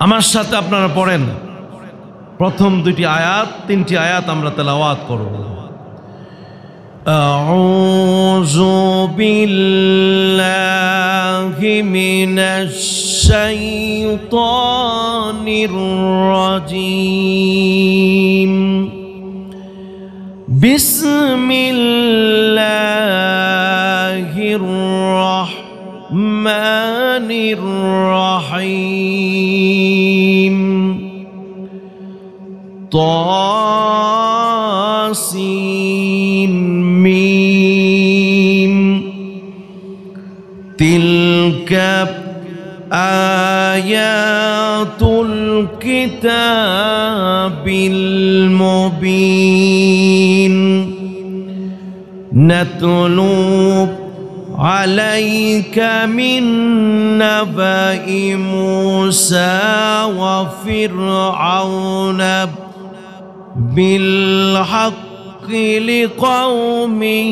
আমার সাথে আপনারা পড়েন প্রথম দুটি আয়াত, তিনটি আয়াত আমরা তেলাওয়াত করব। আউযু বিল্লাহি মিনাশ শাইতানির রাজীম। বিসমিল্লাহির রাহমানির রাহিম। তাসিন মিম। তিলকা আয়াতুল কিতাবিল মুবিন। নাতলু আলাইকা মিন নাবাই মুসা ওয়া ফিরআউনা বিল হাক্কি লিকাওমিন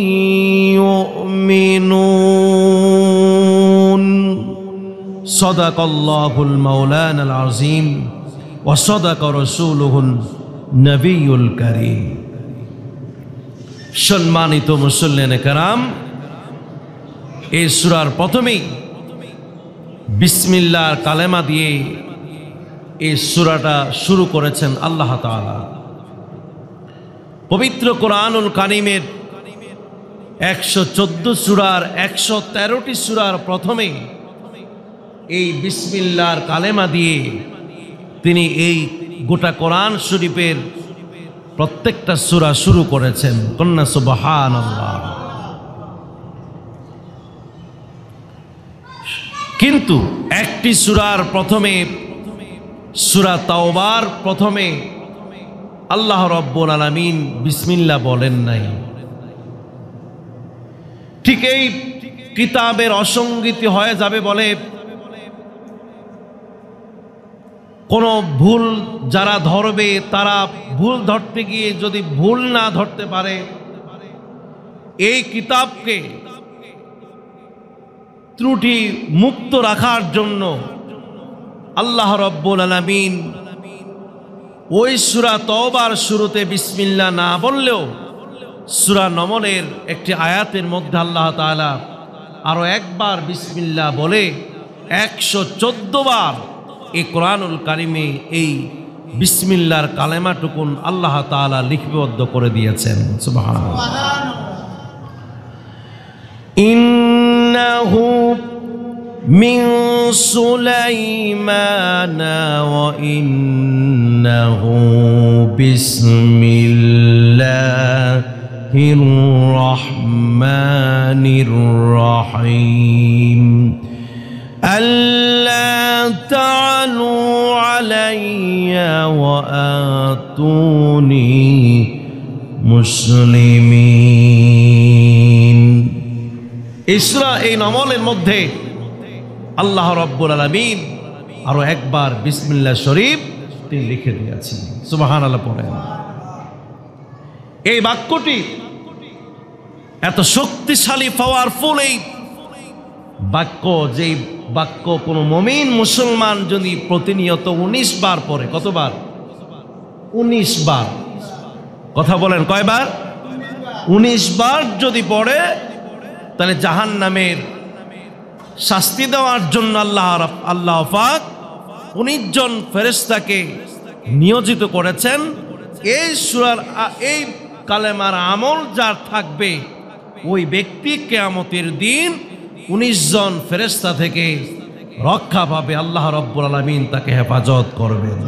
ইউমিনুন। সাদাকাল্লাহুল মাওলানাল আযীম ওয়া সাদাকা রাসূলুহুন নবিয়ুল কারীম। সম্মানিত মুসল্লিয়ানে কেরাম, এই সূরার প্রথমেই বিসমিল্লাহর কালেমা দিয়ে এই সূরাটা শুরু করেছেন আল্লাহ তাআলা। পবিত্র কোরআনুল কারীমের 114 সূরার 113টি সূরার প্রথমে এই বিসমিল্লাহর কালেমা দিয়ে তিনি এই গোটা কোরআন শরীফের প্রত্যেকটা সূরা শুরু করেছেন। কন্যা সুবহানাল্লাহ। কিন্তু একটি সূরার প্রথমে, সূরা তাওবার প্রথমে আল্লাহ রাব্বুল আলামিন বিসমিল্লাহ বলেন নাই। ঠিক এই কিতাবের অসঙ্গতি হয়ে যাবে বলে কোনো ভুল যারা ধরবে তারা ভুল ধরতে গিয়ে যদি ভুল না ধরতে পারে, এই কিতাবকে ত্রুটি মুক্ত রাখার জন্য আল্লাহ রাব্বুল আলামিন ওই সূরা তাওবার শুরুতে বিসমিল্লাহ না বললেও সূরা নমলের একটি আয়াতের মধ্যে আল্লাহ তাআলা আরো একবার বিসমিল্লাহ বলে 114 বার এই কোরআনুল কারীমে এই বিসমিল্লাহর কালেমাটুকুন আল্লাহ তাআলা লিপিবদ্ধ করে দিয়েছেন। সুবহানাল্লাহ। ইন্নাহু মিন সুলাইমানা ওয়া ইন্নাহু বিসমিল্লাহির রাহমানির রাহিম। আল্লা তা'আলু আলাইয়া ওয়া আতুনি মুসলিমিন। এই সূরা এই নমলের মধ্যে আল্লাহ রাব্বুল আলামিন আরো একবার বিসমিল্লাহ শরীফ তিনি লিখে দিয়েছেন। সুবহানাল্লাহ পড়েন। এই বাক্যটি এত শক্তিশালী, পাওয়ারফুল এই বাক্য, যেই বাক্য কোনো মুমিন মুসলমান যদি প্রতিনিয়ত 19 বার পড়ে, কতবার? 19 বার। কথা বলেন, কয়বার? 19 বার যদি পড়ে, তাহলে জাহান্নামের শাস্তি দেওয়ার জন্য আল্লাহ পাক 19 জন ফেরেশতাকে নিয়োজিত করেছেন। এই সূরার এই কালেমার আমল যার থাকবে, ওই ব্যক্তি কিয়ামতের দিন 19 জন ফেরেশতা থেকে রক্ষা পাবে। আল্লাহ রাব্বুল আলামিন তাকে হেফাজত করবেন।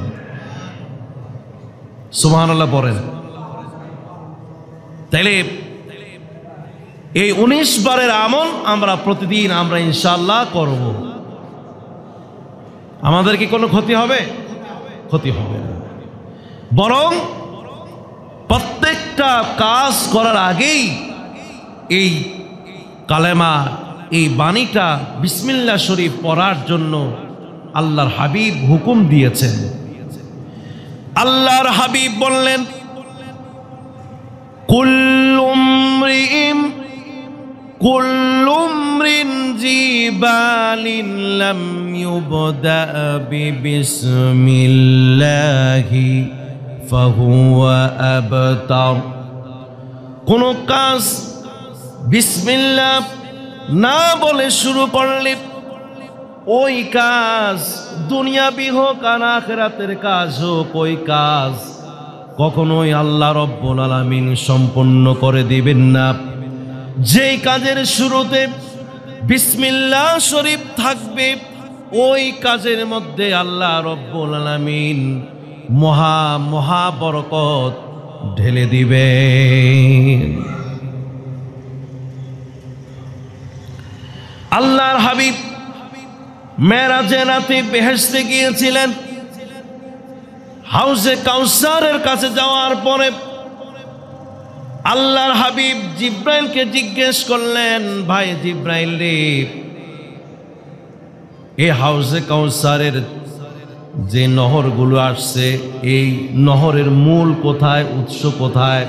সুবহানাল্লাহ পড়েন। তাইলে এই 19 বারের আমল আমরা প্রতিদিন আমরা ইনশাআল্লাহ করব। আমাদের কি কোনো ক্ষতি হবে? ক্ষতি হবে না। বরং প্রত্যেকটা কাজ করার আগেই এই কালেমা, এই বাণীটা বিসমিল্লাহ শরীফ পড়ার জন্য আল্লাহর হাবিব হুকুম দিয়েছেন। আল্লাহর হাবিব বললেন, কুল্লু মরিন জিবালিন লাম ইউবদা বিসমিল্লাহি ফাহুয়া আবতার। কোন কাজ বিসমিল্লাহ না বলে শুরু করলে ওই কাজ দুনিয়াবি হোক আর আখিরাতের কাজ হোক, ওই কাজ কখনোই আল্লাহ রব্বুল আলামিন সম্পূর্ণ করে দিবেন না। যেই কাজের শুরুতে বিসমিল্লাহ শরীফ থাকবে ওই কাজের মধ্যে আল্লাহ রব্বুল আলামিন মহা বরকত ঢেলে দিবেন। আল্লাহর হাবিব মেরাজে রাতে বেহেশতে গিয়েছিলেন। হাউজে কাউসারের কাছে যাওয়ার পরে আল্লাহর হাবিব জিব্রাইলকে জিজ্ঞেস করলেন, ভাই জিব্রাইল রে, এই হাউজে কাউসারের যে নহরগুলো আসছে, এই নহরের মূল কোথায়, উৎস কোথায়?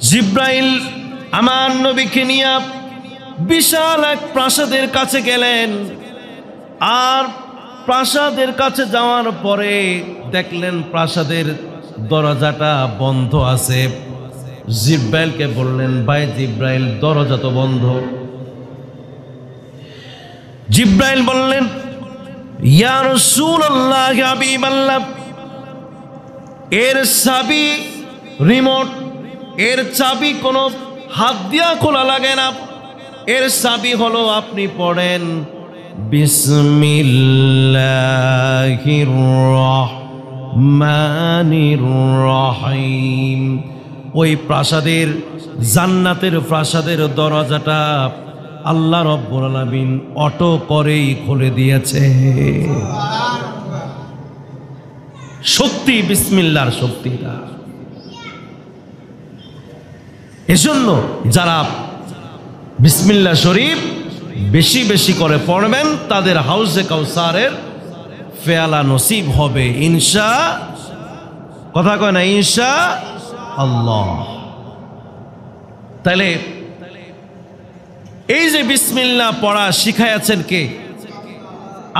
জিব্রাইল আমার নবীকে নিয়ে বিশাল এক প্রাসাদের কাছে গেলেন। আর প্রাসাদের কাছে যাওয়ার পরে দেখলেন প্রাসাদের দরজাটা বন্ধ আছে। জিব্রাইলকে বললেন, ভাই জিব্রাইল, দরজা তো বন্ধ। জিব্রাইল বললেন, ইয়া রাসূলুল্লাহ, ইয়া হাবিবাল্লাহ, এর চাবি রিমোট, এর চাবি কোনো হাত দিয়া খোলা লাগে না। এর চাবি হলো আপনি পড়েন বিসমিল্লাহির রহমানির রহিম। ওই প্রাসাদের, জান্নাতের প্রাসাদের দরজাটা আল্লাহ রব্বুল আলামিন অটো করেই খুলে দিয়েছে। শক্তি বিসমিল্লাহর শক্তিটা। এজন্য যারা বিসমিল্লাহ শরীফ বেশি বেশি করে পড়বেন তাদের হাউজে কাউসারের ফেয়ালা নসিব হবে ইনশা, কথা কয় না, ইনশা আল্লাহ। তাহলে এই যে বিসমিল্লাহ পড়া শিখাইয়াছেন কে?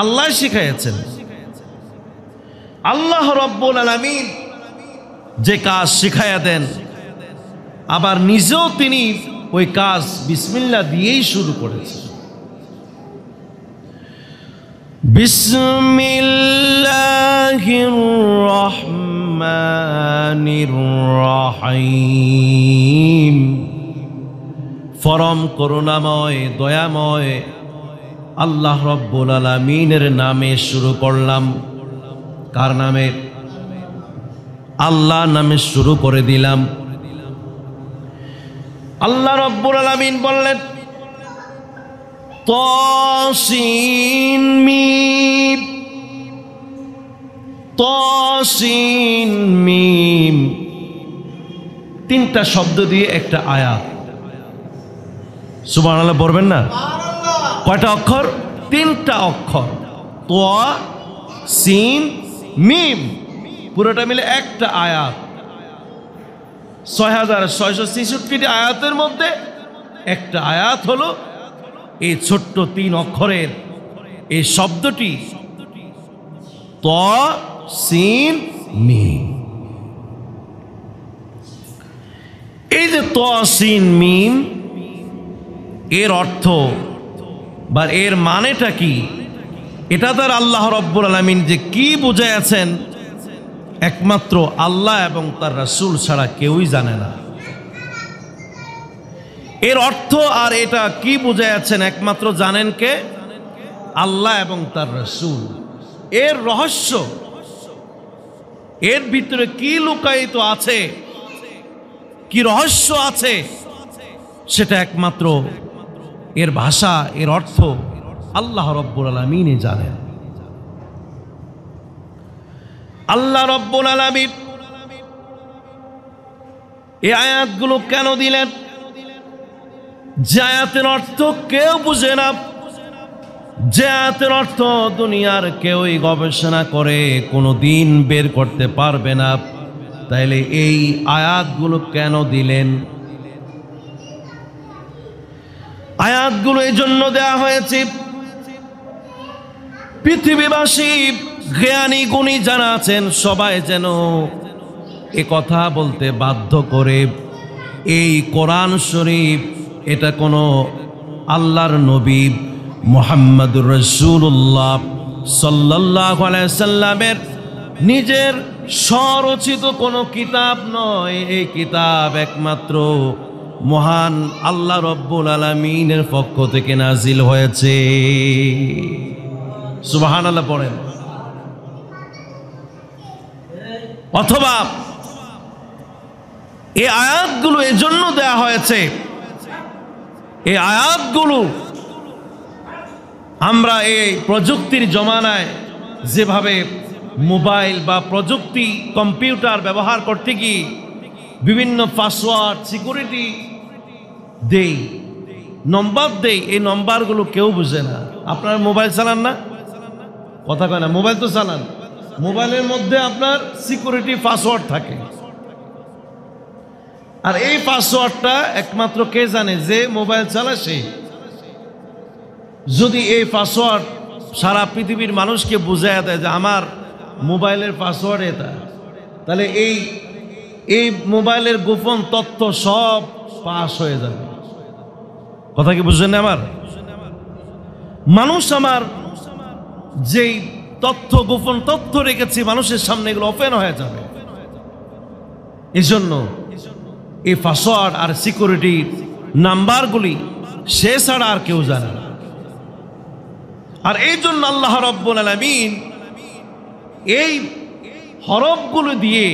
আল্লাহ শিখাইয়াছেন। আল্লাহ রব্বুল আলামিন যে কাজ শিখাইয়া দেন, আবার নিজেও তিনি ওই কাজ বিসমিল্লাহ দিয়েই শুরু করেছেন। বিসমিল্লাহির রহমানির রহিম। পরম করুণাময় দয়াময় আল্লাহ রব্বুল আলামিনের নামে শুরু করলাম। কার নামে? আল্লাহ নামে শুরু করে দিলাম। আল্লাহ রব্বুল আলামিন বললেন, তসিন মিম, তসিন মিম, তিনটা শব্দ দিয়ে একটা আয়াত। সুবহানাল্লাহ পড়বেন না? কয়টা অক্ষর? তিনটা অক্ষর, ত সিন মিম, পুরোটা মিলে একটা আয়াত। 6666টি আয়াতের মধ্যে একটা আয়াত হলো এই ছোট্ট তিন অক্ষরের এই শব্দটি ত সিন মিম। এই যে ত সিন মিম, এর অর্থ বা এর মানেটা কি, এটা তার আল্লাহ রব্বুল আলামিন যে কি বুঝাইয়াছেন একমাত্র আল্লাহ এবং তার রাসূল ছাড়া কেউই জানে না। এর অর্থ আর এটা কি বুঝাইয়াছেন একমাত্র জানেন কে? আল্লাহ এবং তার রাসূল। এর রহস্য, এর ভিতরে কি লুকায়িত আছে, কি রহস্য আছে, সেটা একমাত্র এর ভাষা, এর অর্থ আল্লাহ রব্বুল আলামিনই জানেন। আল্লাহ রব্বুল আলামিন এই আয়াতগুলো কেন দিলেন? যে আয়াতের অর্থ কেউ বুঝে না, যে আয়াতের অর্থ দুনিয়ার কেউই গবেষণা করে কোনো দিন বের করতে পারবে না, তাইলে এই আয়াতগুলো কেন দিলেন? আয়াতগুলো এই জন্য দেয়া হয়েছে পৃথিবীবাসী জ্ঞানী গুণী যারা আছেন সবাই যেন এ কথা বলতে বাধ্য করে, এই কোরআন শরীফ এটা কোনো আল্লাহর নবী মুহাম্মদুর রাসূলুল্লাহ সাল্লাল্লাহু আলাইহি সাল্লামের নিজের স্বরচিত কোনো কিতাব নয়। এই কিতাব একমাত্র মহান আল্লাহ রব্বুল আলামিনের পক্ষ থেকে নাজিল হয়েছে। সুবহানাল্লাহ পড়েন। অথবা এই আয়াতগুলো এজন্য দেয়া হয়েছে, এই আয়াতগুলো আমরা এই প্রযুক্তির জমানায় যেভাবে মোবাইল বা প্রযুক্তি কম্পিউটার ব্যবহার করতে গিয়ে বিভিন্ন পাসওয়ার্ড সিকিউরিটি দেই, নম্বর দেই, এই নম্বরগুলো কেউ বুঝে না। আপনার মোবাইল চালান না? কথা কয় না, মোবাইল তো চালান। মোবাইলের মধ্যে আপনার সিকিউরিটি পাসওয়ার্ড থাকে, আর এই পাসওয়ার্ডটা একমাত্র কে জানে? যে মোবাইল চালায় সে। যদি এই পাসওয়ার্ড সারা পৃথিবীর মানুষকে বুঝাইয়া দেয় যে আমার মোবাইলের পাসওয়ার্ড এটা, তাহলে এই মোবাইলের গোপন তথ্য সব পাস হয়ে যাবে। কথা কি বুঝছেন না? আমার মানুষ আমার যেই তথ্য, গোপন তথ্য রেখেছি মানুষের সামনে, এগুলো ওপেন হয়ে যাবে। এই জন্য এই পাসওয়ার্ড আর সিকিউরিটি নাম্বারগুলি সে ছাড়া আর কেউ জানে না। আর এই জন্য আল্লাহ রাব্বুল আলামিন এই হরফগুলো দিয়ে,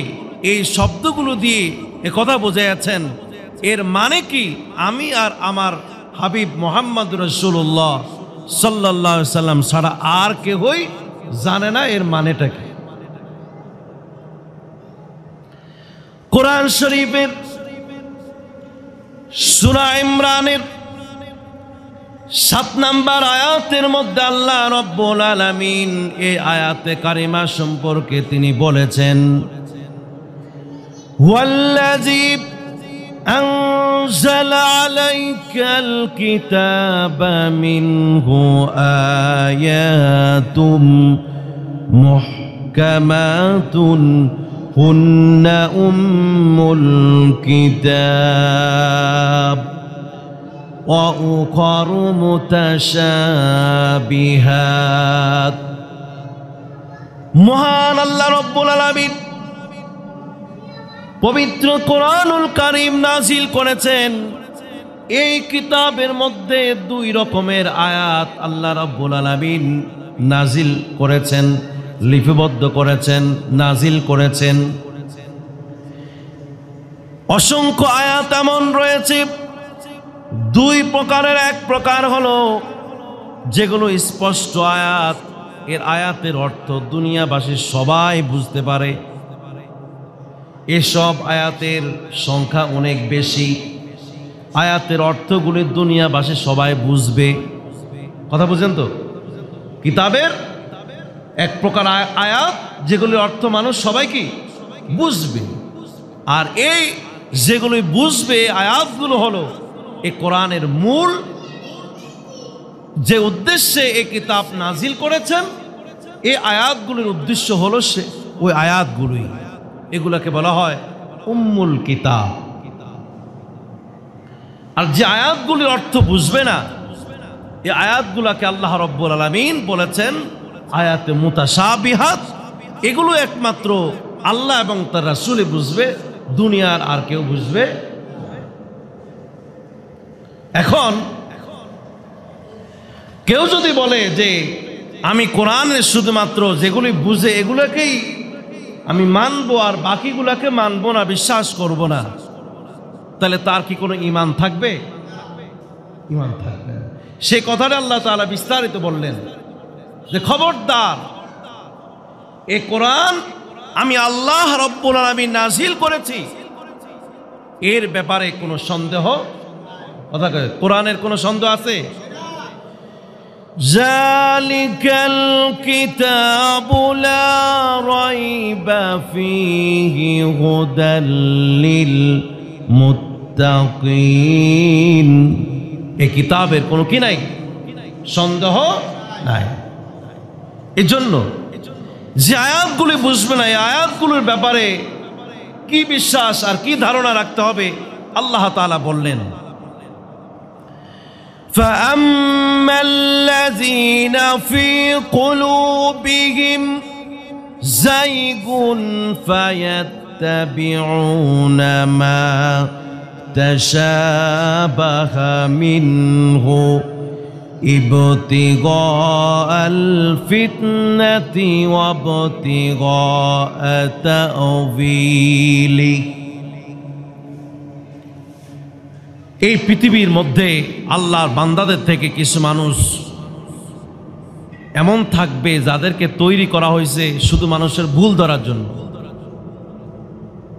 এই শব্দগুলো দিয়ে এ কথা বোঝাচ্ছেন, এর মানে কি আমি আর আমার হাবিব মুহাম্মদ রাসূলুল্লাহ সাল্লাল্লাহু আলাইহি সাল্লাম ছাড়া আর কেউই জানে না এর মানেটা কি। কোরআন শরীফের সূরা ইমরানের 7 নম্বর আয়াতের মধ্যে আল্লাহ রাব্বুল আলামিন এই আয়াতে কারিমা সম্পর্কে তিনি বলেছেন, ওয়াল্লাযী আনজালা আলাইকাল কিতাবা মিনহু আয়াতুম মুহকামাতুন হুন্না উম্মুল কিতাব ওয়া উখারু মুতাশাবিহাত। মহান আল্লাহ রাব্বুল আলামিন পবিত্র কোরআনুল কারীম নাজিল করেছেন। এই কিতাবের মধ্যে 2 রকমের আয়াত আল্লাহ রাব্বুল আলামিন নাজিল করেছেন, লিপিবদ্ধ করেছেন, নাজিল করেছেন। অসংখ্য আয়াত এমন রয়েছে, 2 প্রকারের। এক প্রকার হলো যেগুলো স্পষ্ট আয়াত, এর আয়াতের অর্থ দুনিয়াবাসী সবাই বুঝতে পারে। এসব আয়াতের সংখ্যা অনেক বেশি, আয়াতের অর্থগুলি দুনিয়াবাসী সবাই বুঝবে। কথা বুঝেন তো? কিতাবের এক প্রকার আয়াত যেগুলির অর্থ মানুষ সবাই কি বুঝবে, আর এই যেগুলি বুঝবে আয়াতগুলো হলো এই কোরআনের মূল যে উদ্দেশ্যে এই কিতাব নাজিল করেছেন, এই আয়াতগুলির উদ্দেশ্য হলো সে ওই আয়াতগুলোই। এগুলাকে বলা হয় উম্মুল কিতাব। আর যে আয়াতগুলির অর্থ বুঝবে না, এই আয়াতগুলাকে আল্লাহ রাব্বুল আলামিন বলেছেন আয়াতে মুতাশাবিহাত। এগুলো একমাত্র আল্লাহ এবং তার রাসূলই বুঝবে, দুনিয়ার আর কেউ বুঝবে। এখন কেউ যদি বলে যে আমি কোরআনের শুধুমাত্র যেগুলি বুঝে এগুলোকেই আমি মানবো আর বাকিগুলোকে মানবো না, বিশ্বাস করব না, তাহলে তার কি কোনো ঈমান থাকবে? ঈমান থাকবে। সেই কথাটা আল্লাহ তাআলা বিস্তারিত বললেন যে খবরদার, এই কোরআন আমি আল্লাহ রাব্বুল আলামিন নাজিল করেছি, এর ব্যাপারে কোনো সন্দেহ, কথা কয় কোরআনের কোনো সন্দেহ আছে? জালিকাল কিতাবু লা রাইবা ফীহি হুদাল লিল মুত্তাকিন। এই কিতাবের কোনো কি নাই? সন্দেহ নাই। এজন্য যে আয়াতগুলি বুঝবে না, এই আয়াতগুলোর ব্যাপারে কি বিশ্বাস আর কি ধারণা রাখতে হবে আল্লাহ তাআলা বললেন, فَأَمَّا الَّذِينَ فِي قُلُوبِهِمْ زَيْغٌ فَيَتَّبِعُونَ مَا تَشَابَهَ مِنْهُ ابتغاء الفتنة وابتغاء تأويله। এই পৃথিবীর মধ্যে আল্লাহর বান্দাদের থেকে কিছু মানুষ এমন থাকবে যাদেরকে তৈরি করা হয়েছে শুধু মানুষের ভুল ধরার জন্য।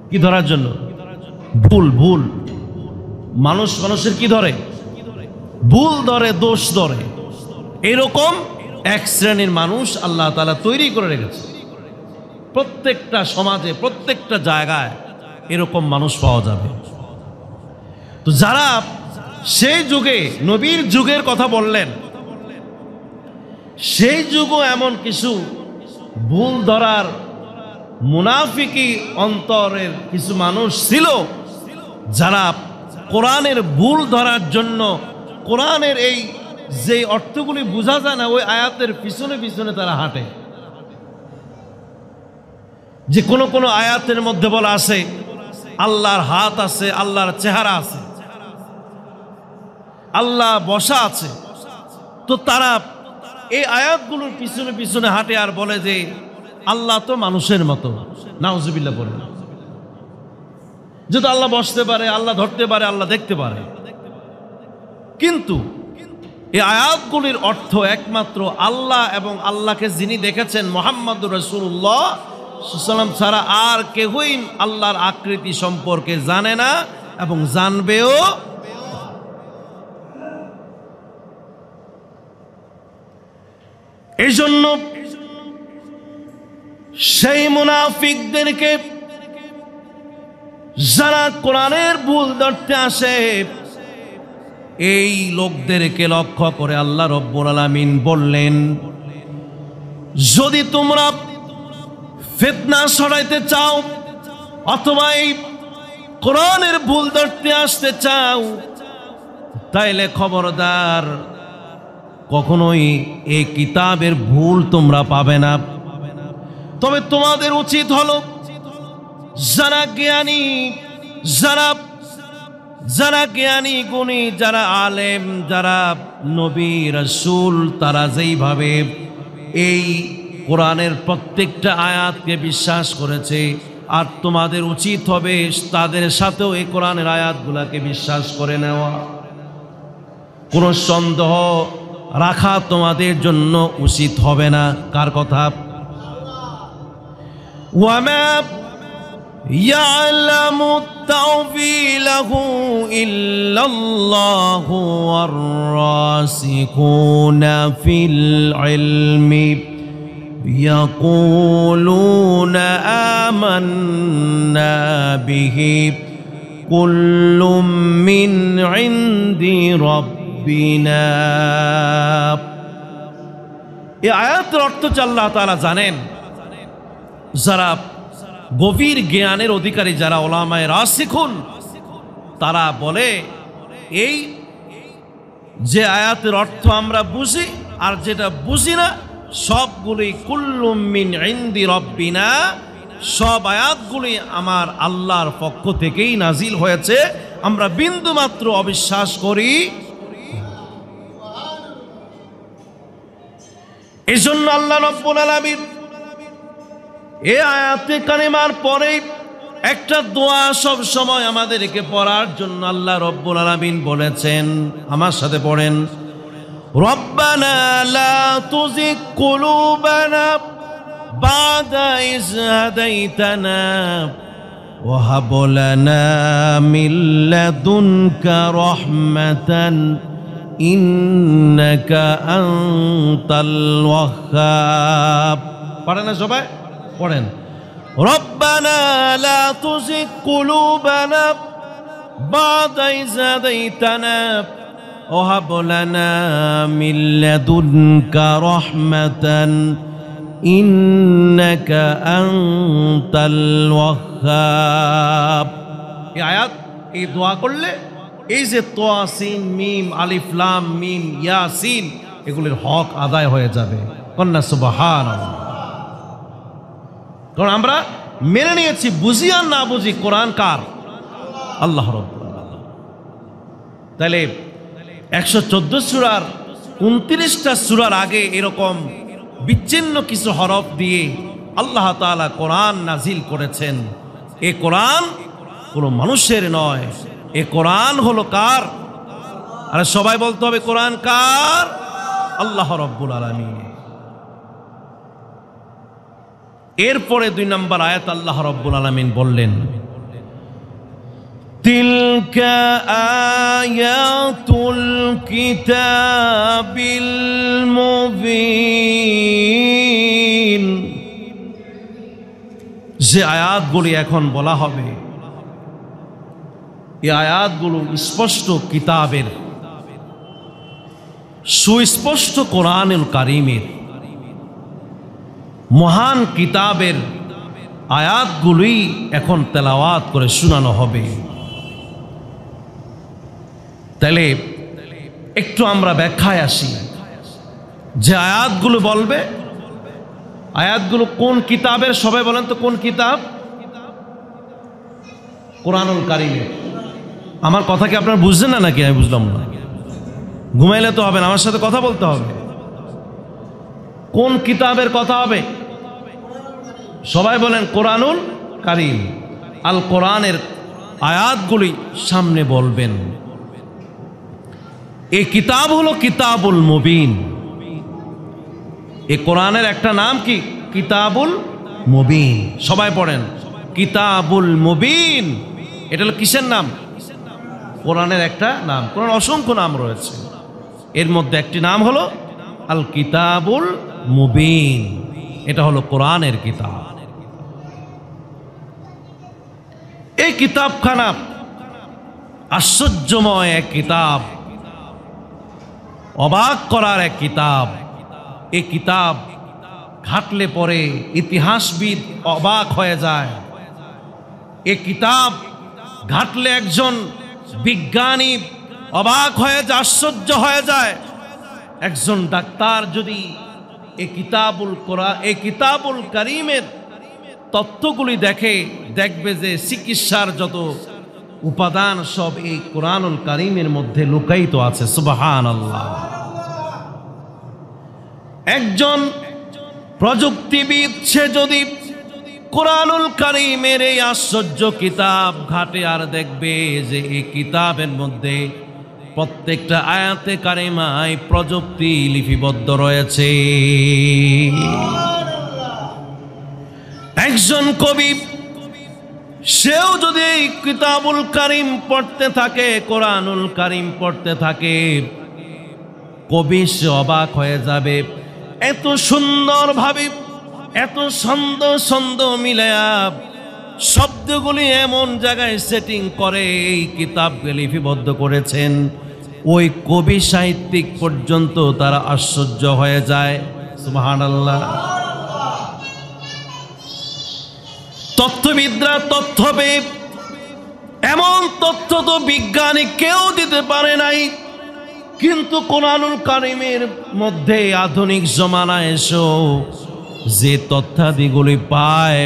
কি ধরার জন্য? ভুল। ভুল মানুষের কি ধরে? ভুল ধরে, দোষ ধরে। এরকম এক শ্রেণীর মানুষ আল্লাহ তাআলা তৈরি করে রেখেছে। প্রত্যেকটা সমাজে, প্রত্যেকটা জায়গায় এরকম মানুষ পাওয়া যাবে। তো যারা সেই যুগে নবীর যুগের কথা বললেন, সেই যুগও এমন কিছু ভুল ধরার মুনাফিকি অন্তরের কিছু মানুষ ছিল যারা কোরআনের ভুল ধরার জন্য কোরআনের এই যে অর্থগুলি বোঝা যায় না ওই আয়াতের পিছনে পিছনে তারা হাঁটে। যে কোনো আয়াতের মধ্যে বলা আছে আল্লাহর হাত আছে, আল্লাহর চেহারা আছে, আল্লাহ বসা আছে, তো তারা এই আয়াতগুলোর পিছনে পিছনে হাঁটে আর বলে যে আল্লাহ তো মানুষের মতো। নাউজুবিল্লাহ বলে, যেহেতু আল্লাহ বসতে পারে, আল্লাহ ধরতে পারে, আল্লাহ দেখতে পারে। কিন্তু এই আয়াতগুলির অর্থ একমাত্র আল্লাহ এবং আল্লাহকে যিনি দেখেছেন মুহাম্মদুর রাসূলুল্লাহ সাল্লাল্লাহু আলাইহি ওয়াসাল্লাম ছাড়া আর কেউই আল্লাহর আকৃতি সম্পর্কে জানে না এবং জানবেও। এই জন্য সেই মুনাফিকদেরকে যারা কোরআনের ভুল ধরতে আসে, এই লোকদেরকে লক্ষ্য করে আল্লাহ রব্বুল আলামিন বললেন, যদি তোমরা ফিতনা ছড়াইতে চাও অথবা এই কোরআনের ভুল ধরতে আসতে চাও, তাইলে খবরদার কখনোই এই কিতাবের ভুল তোমরা পাবে না। তবে তোমাদের উচিত হলো যারা জ্ঞানী, যারা জ্ঞানী গুণী, যারা আলেম, যারা নবী রাসূল, তারা যেইভাবে এই কোরআনের প্রত্যেকটা আয়াতকে বিশ্বাস করেছে, আর তোমাদের উচিত হবে তাদের সাথেও এই কোরআনের আয়াতগুলোকে বিশ্বাস করে নেওয়া। কোনো সন্দেহ রাখা তোমাদের জন্য উচিত হবে না। কার কথা? ওয়ামা ইয়ালামু তাওয়িলাহু ইল্লাল্লাহু ওয়ার রাসিখুনা ফিল ইলমি ইয়াকুলুনা আমান্না বিহি কুল্লুম মিন ইনদি রাব্বিনা। এই আয়াতের অর্থ আল্লাহ তাআলা জানেন। যারা গভীর জ্ঞানের অধিকারী, যারা উলামায়ে রাসিখুন, তারা বলে এই যে আয়াতের অর্থ আমরা বুঝি আর যেটা বুঝি না সবগুলি কুল্লুম মিন ইনদি রাব্বিনা, সব আয়াতগুলি আমার আল্লাহর পক্ষ থেকেই নাজিল হয়েছে, আমরা বিন্দু মাত্র অবিশ্বাস করি। এজন্য আল্লাহ রাব্বুল আলামিন এই আয়াতে কারিমার পরে একটা দোয়া সব সময় আমাদেরকে পড়ার জন্য আল্লাহ রাব্বুল আলামিন বলেছেন। আমার সাথে পড়েন, রব্বানা লা তুযিগ কুলুবানা বা'দা ইয হাদাইতানা ওয়া হাব লানা মিন লাদুনকা রাহমাতান ইন্নাকা আনতাল ওয়াহ্হাব। পড়েন না সবাই? পড়েন, রব্বানা লা তুযিগ কুলুবানা বা'দা ইয হাদাইতানা ওয়া হাব লানা মিন লাদুনকা রাহমাতান ইন্নাকা আনতাল ওয়াহ্হাব। এই আয়াত, এই দোয়া করলে এই যে তোয়া সিন মিম আলিফ লাম মিম ইয়াসিন এগুলির হক আদায় হয়ে যাবে। কন্যা সুবহানাল্লাহ। কারণ আমরা মেনে নিয়েছি, বুঝি আর না বুঝি, কোরআন কার? আল্লাহ রাব্বুল আলামিন। তাহলে 114 সূরার 29টা সূরার আগে এরকম বিচ্ছিন্ন কিছু হরফ দিয়ে আল্লাহ তাআলা কোরআন নাজিল করেছেন। এ কোরআন কোনো মানুষের নয়, এ কোরআন হলো কার? আরে সবাই বলতে হবে কোরআন কার? আল্লাহ রাব্বুল আলামিন। এরপরে 2 নম্বর আয়াত আল্লাহ রাব্বুল আলামিন বললেন, তিলকা আয়াতুল কিতাবিল মুবিন। যে আয়াতগুলি এখন বলা হবে, এই আয়াতগুলো স্পষ্ট কিতাবের, সুস্পষ্ট কোরআনুল কারীমের, মহান কিতাবের আয়াতগুলোই এখন তেলাওয়াত করে শোনানো হবে। তাহলে একটু আমরা ব্যাখ্যায় আসি। যে আয়াতগুলো বলবে, আয়াতগুলো কোন কিতাবের? সবাই বলেন তো কোন কিতাব? কোরআনুল কারীমের। আমার কথা কি আপনারা বুঝছেন না নাকি? আমি বুঝলাম না। ঘুমাইলে তো হবে না, আমার সাথে কথা বলতে হবে। কোন কিতাবের কথা হবে? সবাই বলেন কোরআনুল কারীম। আল কোরআনের আয়াতগুলি সামনে বলবেন। এই কিতাব হলো কিতাবুল মুবিন। এই কোরআনের একটা নাম কি? কিতাবুল মুবিন। সবাই পড়েন কিতাবুল মুবিন। এটা হলো কিসের নাম? কোরআনের একটা নাম। কোরআন অসংখ্য নাম রয়েছে, এর মধ্যে একটি নাম হলো আল কিতাবুল মুবিন। এটা হলো কোরআনের কিতাব। এই কিতাবখানা আশ্চর্যময় এক কিতাব, অবাক করার এক কিতাব। এই কিতাব ঘাটলে পরে ইতিহাসবিদ অবাক হয়ে যায়। এই কিতাব ঘাটলে একজন বিজ্ঞানী অবাক হয়ে যায়, আশ্চর্য হয়ে যায়। একজন ডাক্তার যদি এই কিতাবুল কারীমের তত্ত্বগুলি দেখবে যে চিকিৎসার যত উপাদান সব এই কোরআনুল কারীমের মধ্যে লুকায়িত আছে। সুবহানাল্লাহ। একজন প্রযুক্তিবিদ সে যদি কোরআনুল কারীমের এই আশ্চর্য কিতাব ঘাটে আর দেখবে যে এই কিতাবের মধ্যে প্রত্যেকটা আয়াতে কারিমায় প্রযুক্তি লিপিবদ্ধ রয়েছে। একজন কবি সেও যদি কিতাবুল কারীম পড়তে থাকে, কোরআনুল কারীম পড়তে থাকে, কবি সে অবাক হয়ে যাবে। এত সুন্দরভাবে, এত ছন্দ মিলায়া শব্দগুলি এমন জায়গায় সেটিং করে এই কিতাবকে লিপিবদ্ধ করেছেন, ওই কবি সাহিত্যিক পর্যন্ত তারা আশ্চর্য হয়ে যায়। সুবহানাল্লাহ। তথ্যবিদরা তথ্যবিদ, এমন তথ্য তো বিজ্ঞানী কেউ দিতে পারে নাই। কিন্তু কোরআনুল কারীমের মধ্যে আধুনিক জমানায় এসো যে তথ্যাদিগুলি পায়,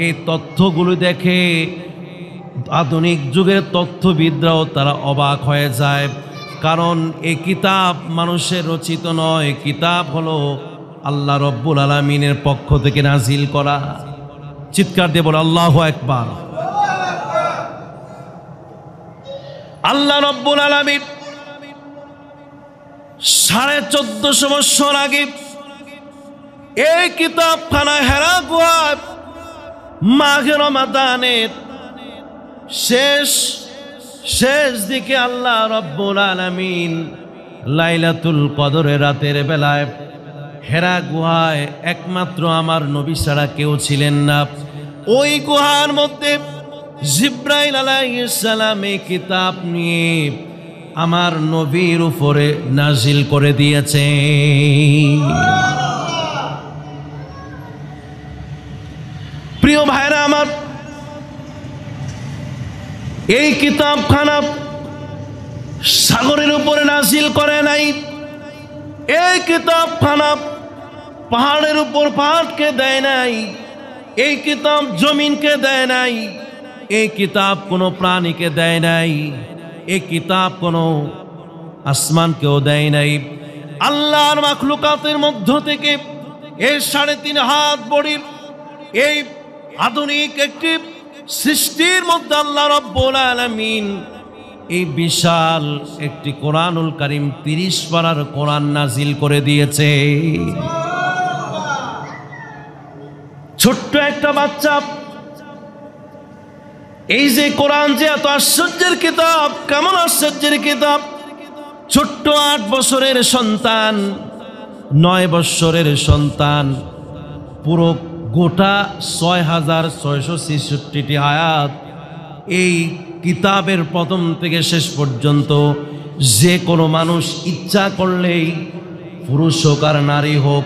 এই তথ্যগুলো দেখে আধুনিক যুগের তথ্যবিদরাও তারা অবাক হয়ে যায়। কারণ এই কিতাব মানুষের রচিত নয়, কিতাব হলো আল্লাহ রব্বুল আলামিনের পক্ষ থেকে নাজিল করা। চিৎকার দিয়ে বলো আল্লাহু আকবার। আল্লাহ রব্বুল আলামিন 1450 বছর আগে এই কিতাবখানা হেরা গুহায় মাঘে রমাদানের শেষ দিকে আল্লাহ রব্বুল আলামিন লাইলাতুল কদরের রাতের বেলায় হেরা গুহায় একমাত্র আমার নবী ছাড়া কেউ ছিলেন না। ওই গুহার মধ্যে জিব্রাইল আলাইহিস সালাম এই কিতাব নিয়ে আমার নবীর উপরে নাজিল করে দিয়েছে। প্রিয় ভাইরা আমার, এই কিতাবখানা সাগরের উপরে নাজিল করে নাই। এই কিতাবখানা পাহাড়ের উপর পাহাড়কে দেয় নাই। এই কিতাব জমিনকে দেয় নাই। এই কিতাব কোনো প্রাণীকে দেয় নাই। এই কিতাব কোনো আসমানকেও দেয় নাই। আল্লাহর মাখলুকাতের মধ্য থেকে এর 3.5 হাত বড়ি এই আধুনিক একটি সৃষ্টির মধ্যে আল্লাহ রাব্বুল আলামিন এই বিশাল একটি কোরআনুল কারীম 30 পারার কোরআন নাজিল করে দিয়েছে। ছোট্ট একটা বাচ্চা এই যে কোরআন যে এত আশ্চর্যের কিতাব, কেমন আশ্চর্যের কিতাব! ছোট্ট 8 বছরের সন্তান, 9 বছরের সন্তান পুরো গোটা 6666টি আয়াত এই কিতাবের প্রথম থেকে শেষ পর্যন্ত যে কোনো মানুষ ইচ্ছা করলেই, পুরুষ হোক আর নারী হোক,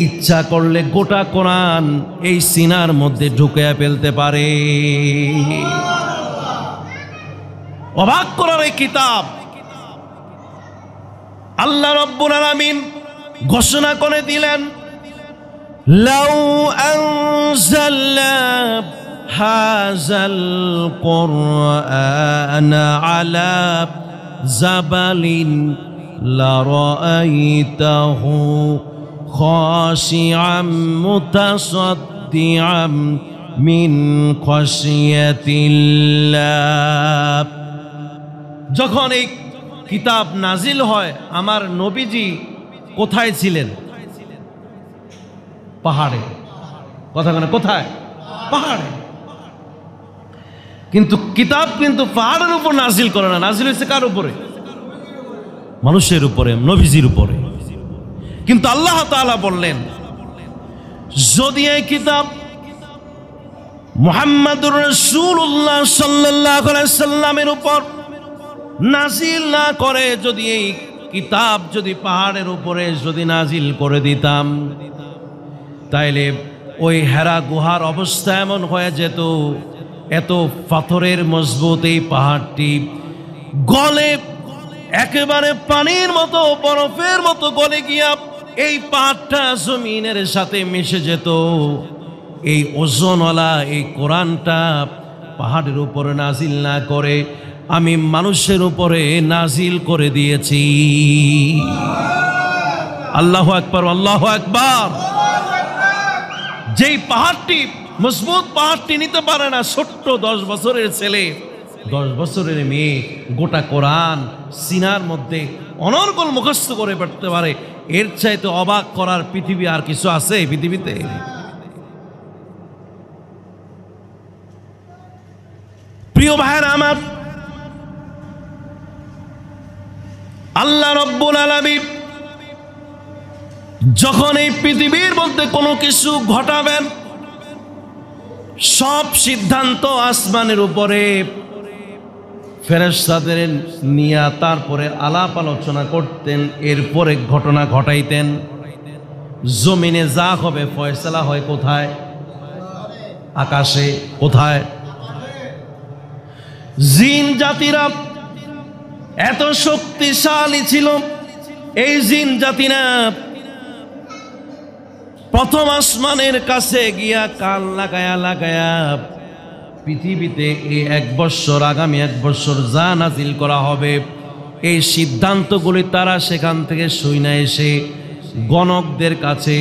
ইচ্ছা করলে গোটা কোরআন এই সিনার মধ্যে ঢুকে ফেলতে পারে। অবাক করার এই কিতাব আল্লাহ রাব্বুল আলামিন ঘোষণা করে দিলেন, লাউ আনজালনা হাযাল কুরআনা আলা জাবালিন লারাআইতাহু খাশিআম মুতাসাদ্দিআম মিন খাশিয়াতিল্লাহ। যখন এই কিতাব নাজিল হয়, আমার নবীজি কোথায় ছিলেন? পাহাড়ে। কথা বলে কোথায়? পাহাড়ে। কিন্তু কিতাব কিন্তু পাহাড়ের উপর নাজিল করে না, নাজিল হয়েছে কার উপরে? মানুষের উপরে, নবীজির উপরে। কিন্তু আল্লাহ তাআলা বললেন, যদি এই কিতাব মুহাম্মাদুর রাসূলুল্লাহ সাল্লাল্লাহু আলাইহি সাল্লামের উপর নাজিল না করে, যদি এই কিতাব যদি পাহাড়ের উপরে যদি নাজিল করে দিতাম, তাইলে ওই হেরা গুহার অবস্থা এমন হয়ে যেত, এত পাথরের মজবুত এই পাহাড়টি গলে একেবারে পানির মতো, বরফের মতো গলে গিয়া এই পাহাড়টা জমিনের সাথে মিশে যেত। এই ওজনওয়ালা এই কোরআনটা পাহাড়ের উপরে নাজিল না করে আমি মানুষের উপরে নাজিল করে দিয়েছি। আল্লাহু আকবার, আল্লাহু আকবার। যেই পাহাড়টি মজবুত, পাহাড়টি নিতে পারে না ছোট্ট 10 বছরের ছেলে, 10 বছরের মেয়ে গোটা কোরআন সিনার মধ্যে অনর্গল মুখস্থ করে পড়তে পারে। এর চাইতে অবাক করার পৃথিবী আর কিছু আছে এই পৃথিবীতে? প্রিয় ভাইরা আমার, আল্লাহ রাব্বুল আলামিন যখন এই পৃথিবীর মধ্যে কোনো কিছু ঘটাবেন, সব সিদ্ধান্ত আসমানের উপরে ফেরেশতাদের নিয়ে তারপরে আলাপ আলোচনা করতেন, এরপরে ঘটনা ঘটাইতেন। জমিনে যা হবে ফয়সালা হয় কোথায়? আকাশে। কোথায়? জিন জাতিরা এত শক্তিশালী ছিল, এই জিন জাতিরা প্রথম আসমানের কাছে গিয়া কান লাগায়া লাগায়া পৃথিবীতে এই 1 বৎসর, আগামী 1 বৎসর যা নাজিল করা হবে এই সিদ্ধান্তগুলি তারা সেখান থেকে শুইনা এসে গণকদের কাছে,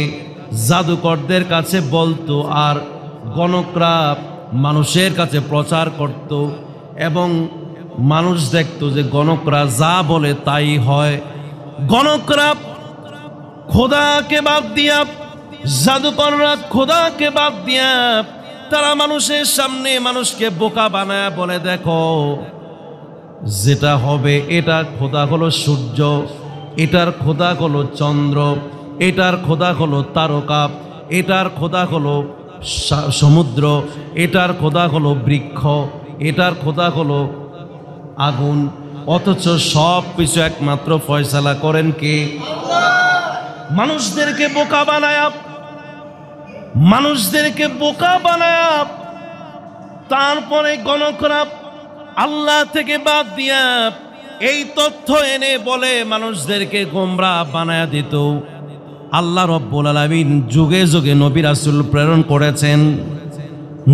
জাদুকরদের কাছে বলতো, আর গণকরা মানুষের কাছে প্রচার করত এবং মানুষ দেখতো যে গণকরা যা বলে তাই হয়। গণকরা খোদাকে বাদ দিয়া, জাদুকররা খোদাকে বাদ দিয়া তারা মানুষের সামনে মানুষকে বোকা বানায় বলে, দেখো যেটা হবে, এটা খোদা হলো সূর্য, এটার খোদা হলো চন্দ্র, এটার খোদা হলো তারকা, এটার খোদা হলো সমুদ্র, এটার খোদা হলো বৃক্ষ, এটার খোদা হলো আগুন। অথচ সব কিছু একমাত্র ফয়সালা করেন কে? মানুষদেরকে বোকা বানায়া মানুষদেরকে বোকা বানায়া তারপরে গণকরা আল্লাহ থেকে বাদ দিয়া এই তথ্য এনে বলে মানুষদেরকে গোমরাহ বানায়া দিত। আল্লাহ রব্বুল আলামিন যুগে যুগে নবী রাসূল প্রেরণ করেছেন।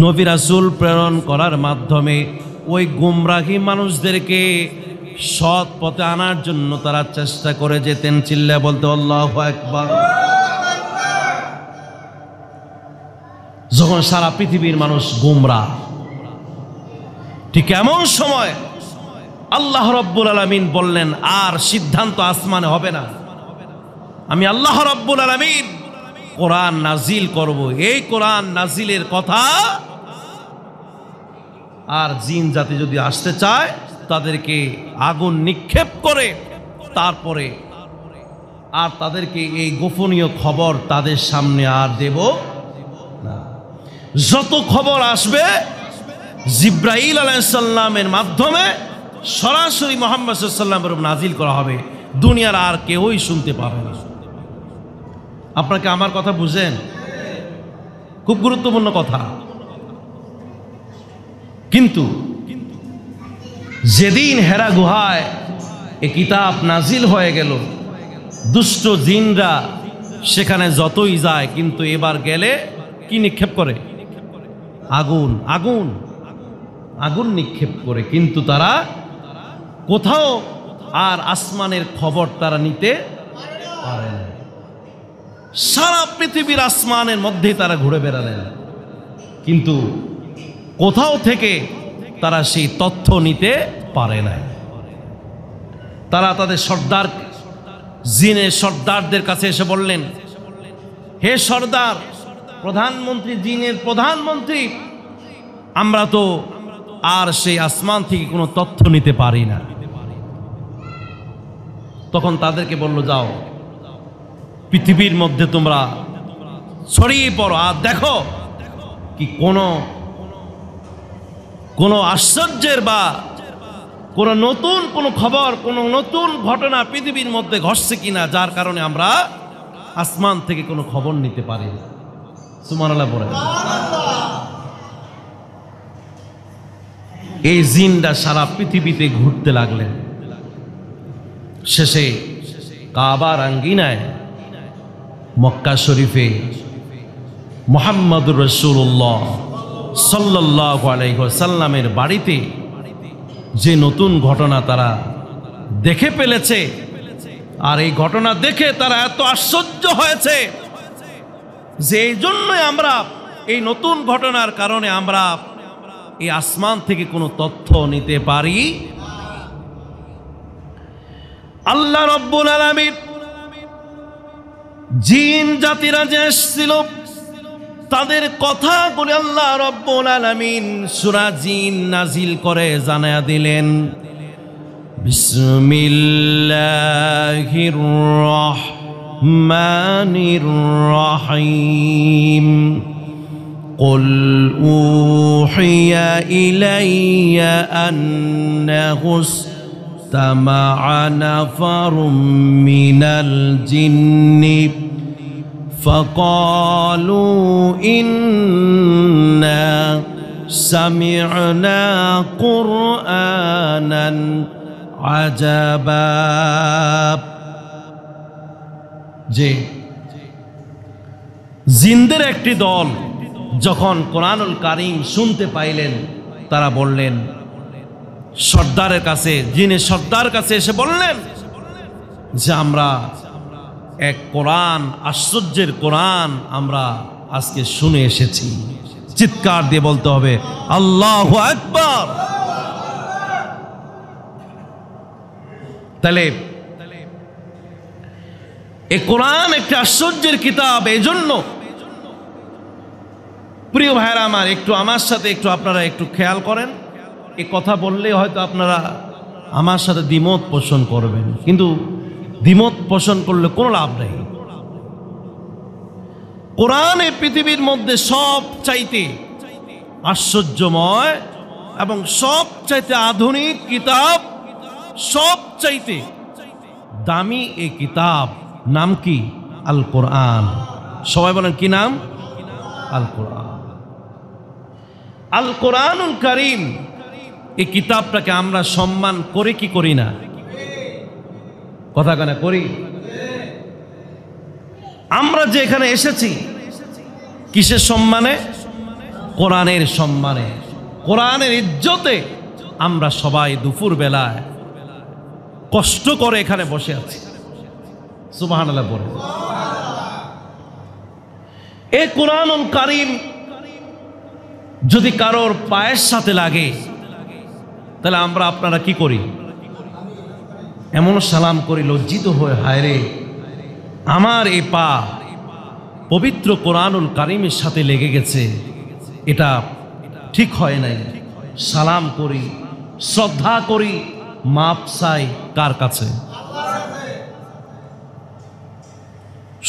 নবী রাসূল প্রেরণ করার মাধ্যমে ওই গোমরাহী মানুষদেরকে সৎ পথে আনার জন্য তারা চেষ্টা করে যেতেন। চিল্লায়া বলতে আল্লাহু আকবার। যখন সারা পৃথিবীর মানুষ গোমরাহ, ঠিক এমন সময় আল্লাহ রব্বুল আলামিন বললেন, আর সিদ্ধান্ত আসমানে হবে না, আমি আল্লাহ রব্বুল আলামিন কোরআন নাজিল করব। এই কোরআন নাজিলের কথা আর জিন জাতি যদি আসতে চায় তাদেরকে আগুন নিক্ষেপ করে তারপরে আর তাদেরকে এই গোপনীয় খবর তাদের সামনে আর দেব না। যত খবর আসবে জিব্রাইল আলাইহিস সালামের মাধ্যমে সরাসরি মুহাম্মদ সাল্লাল্লাহু আলাইহি ওয়াসাল্লামের উপর নাজিল করা হবে, দুনিয়ার আর কেউই শুনতে পাবে না। আপনাকে আমার কথা বুঝেন? খুব গুরুত্বপূর্ণ কথা। কিন্তু যেদিন হেরা গুহায় এ কিতাব নাজিল হয়ে গেল, দুষ্ট জিনরা সেখানে যতই যায়, কিন্তু এবার গেলে কি নিক্ষেপ করে? আগুন। আগুন আগুন নিক্ষেপ করে। কিন্তু তারা কোথাও আর আসমানের খবর তারা নিতে পারে না। সারা পৃথিবীর আসমানের মধ্যেই তারা ঘুরে বেড়ালেন, কিন্তু কোথাও থেকে তারা সেই তথ্য নিতে পারে না। তারা তাদের সর্দার, জিনের সর্দারদের কাছে এসে বললেন, হে সর্দার, প্রধানমন্ত্রী, জিনের প্রধানমন্ত্রী, আমরা তো আর সেই আসমান থেকে কোনো তথ্য নিতে পারি না। তখন তাদেরকে বলল, যাও পৃথিবীর মধ্যে তোমরা ছড়িয়ে পড়ো, আর দেখো কি কোনো আশ্চর্যের বা কোনো নতুন কোনো খবর, কোনো নতুন ঘটনা পৃথিবীর মধ্যে ঘটছে কিনা, যার কারণে আমরা আসমান থেকে কোনো খবর নিতে পারি না। সুবহানাল্লাহ বলেন। এই জিনরা সারা পৃথিবীতে ঘুরতে লাগলেন। শেষে কাবার আঙ্গিনায় মক্কা শরীফে মুহাম্মদুর রাসূলুল্লাহ সাল্লাল্লাহু আলাইহি ওয়াসাল্লামের বাড়িতে যে নতুন ঘটনা তারা দেখে ফেলেছে, আর এই ঘটনা দেখে তারা এত আশ্চর্য হয়েছে যে এই জন্যই আমরা এই নতুন ঘটনার কারণে আমরা এই আসমান থেকে কোনো তথ্য নিতে পারি। আল্লাহ রাব্বুল আলামিন জিন জাতিরা যে এসেছিল তাদের কথা বলে আল্লাহ রাব্বুল আলামিন সূরা জিন নাজিল করে জানায়া দিলেন, বিসমিল্লাহির রাহমানির রাহিম। قل أوحي إلي أنه استمع نفر من الجن فقالوا إنا سمعنا قرآنا عجبا। যে জিনদের একটি দল যখন কোরআনুল কারীম শুনতে পাইলেন, তারা বললেন সর্দারের কাছে, জিনের সর্দার কাছে এসে বললেন যে আমরা এক কোরআন, আশ্চর্যের কোরআন আমরা আজকে শুনে এসেছি। চিৎকার দিয়ে বলতে হবে আল্লাহু আকবার। তাহলে এই কোরআন একটি আশ্চর্যের কিতাব। এই জন্য প্রিয় ভাইরা আমার, একটু আমার সাথে একটু আপনারা একটু খেয়াল করেন। এই কথা বললে হয়তো আপনারা আমার সাথে দ্বিমত পোষণ করবেন, কিন্তু দ্বিমত পোষণ করলে কোনো লাভ নেই। কোরআন এই পৃথিবীর মধ্যে সব চাইতে আশ্চর্যময় এবং সব চাইতে আধুনিক কিতাব, সব চাইতে দামি এই কিতাব। নাম কি? আল কোরআন। সবাই বলেন কি নাম? আল কোরআন। আল কোরআনুল কারীম, এই কিতাবটাকে আমরা সম্মান করি কি করি না? কথা কেন করি? আমরা যে এখানে এসেছি কিসের সম্মানে? কোরআনের সম্মানে, কোরআনের ইজ্জতে আমরা সবাই দুপুর বেলায় কষ্ট করে এখানে বসে আছি। সুবহানাল্লাহ বলে। এই কোরআনুল কারীম যদি কারোর পায়ের সাথে লাগে তাহলে আমরা আপনারা কি করি? এমন সালাম করি লজ্জিত হয়ে, হায় রে আমার এই পা পবিত্র কোরআনুল কারীমের সাথে লেগে গেছে, এটা ঠিক হয় নাই। সালাম করি, শ্রদ্ধা করি, মাপ চাই কার কাছে?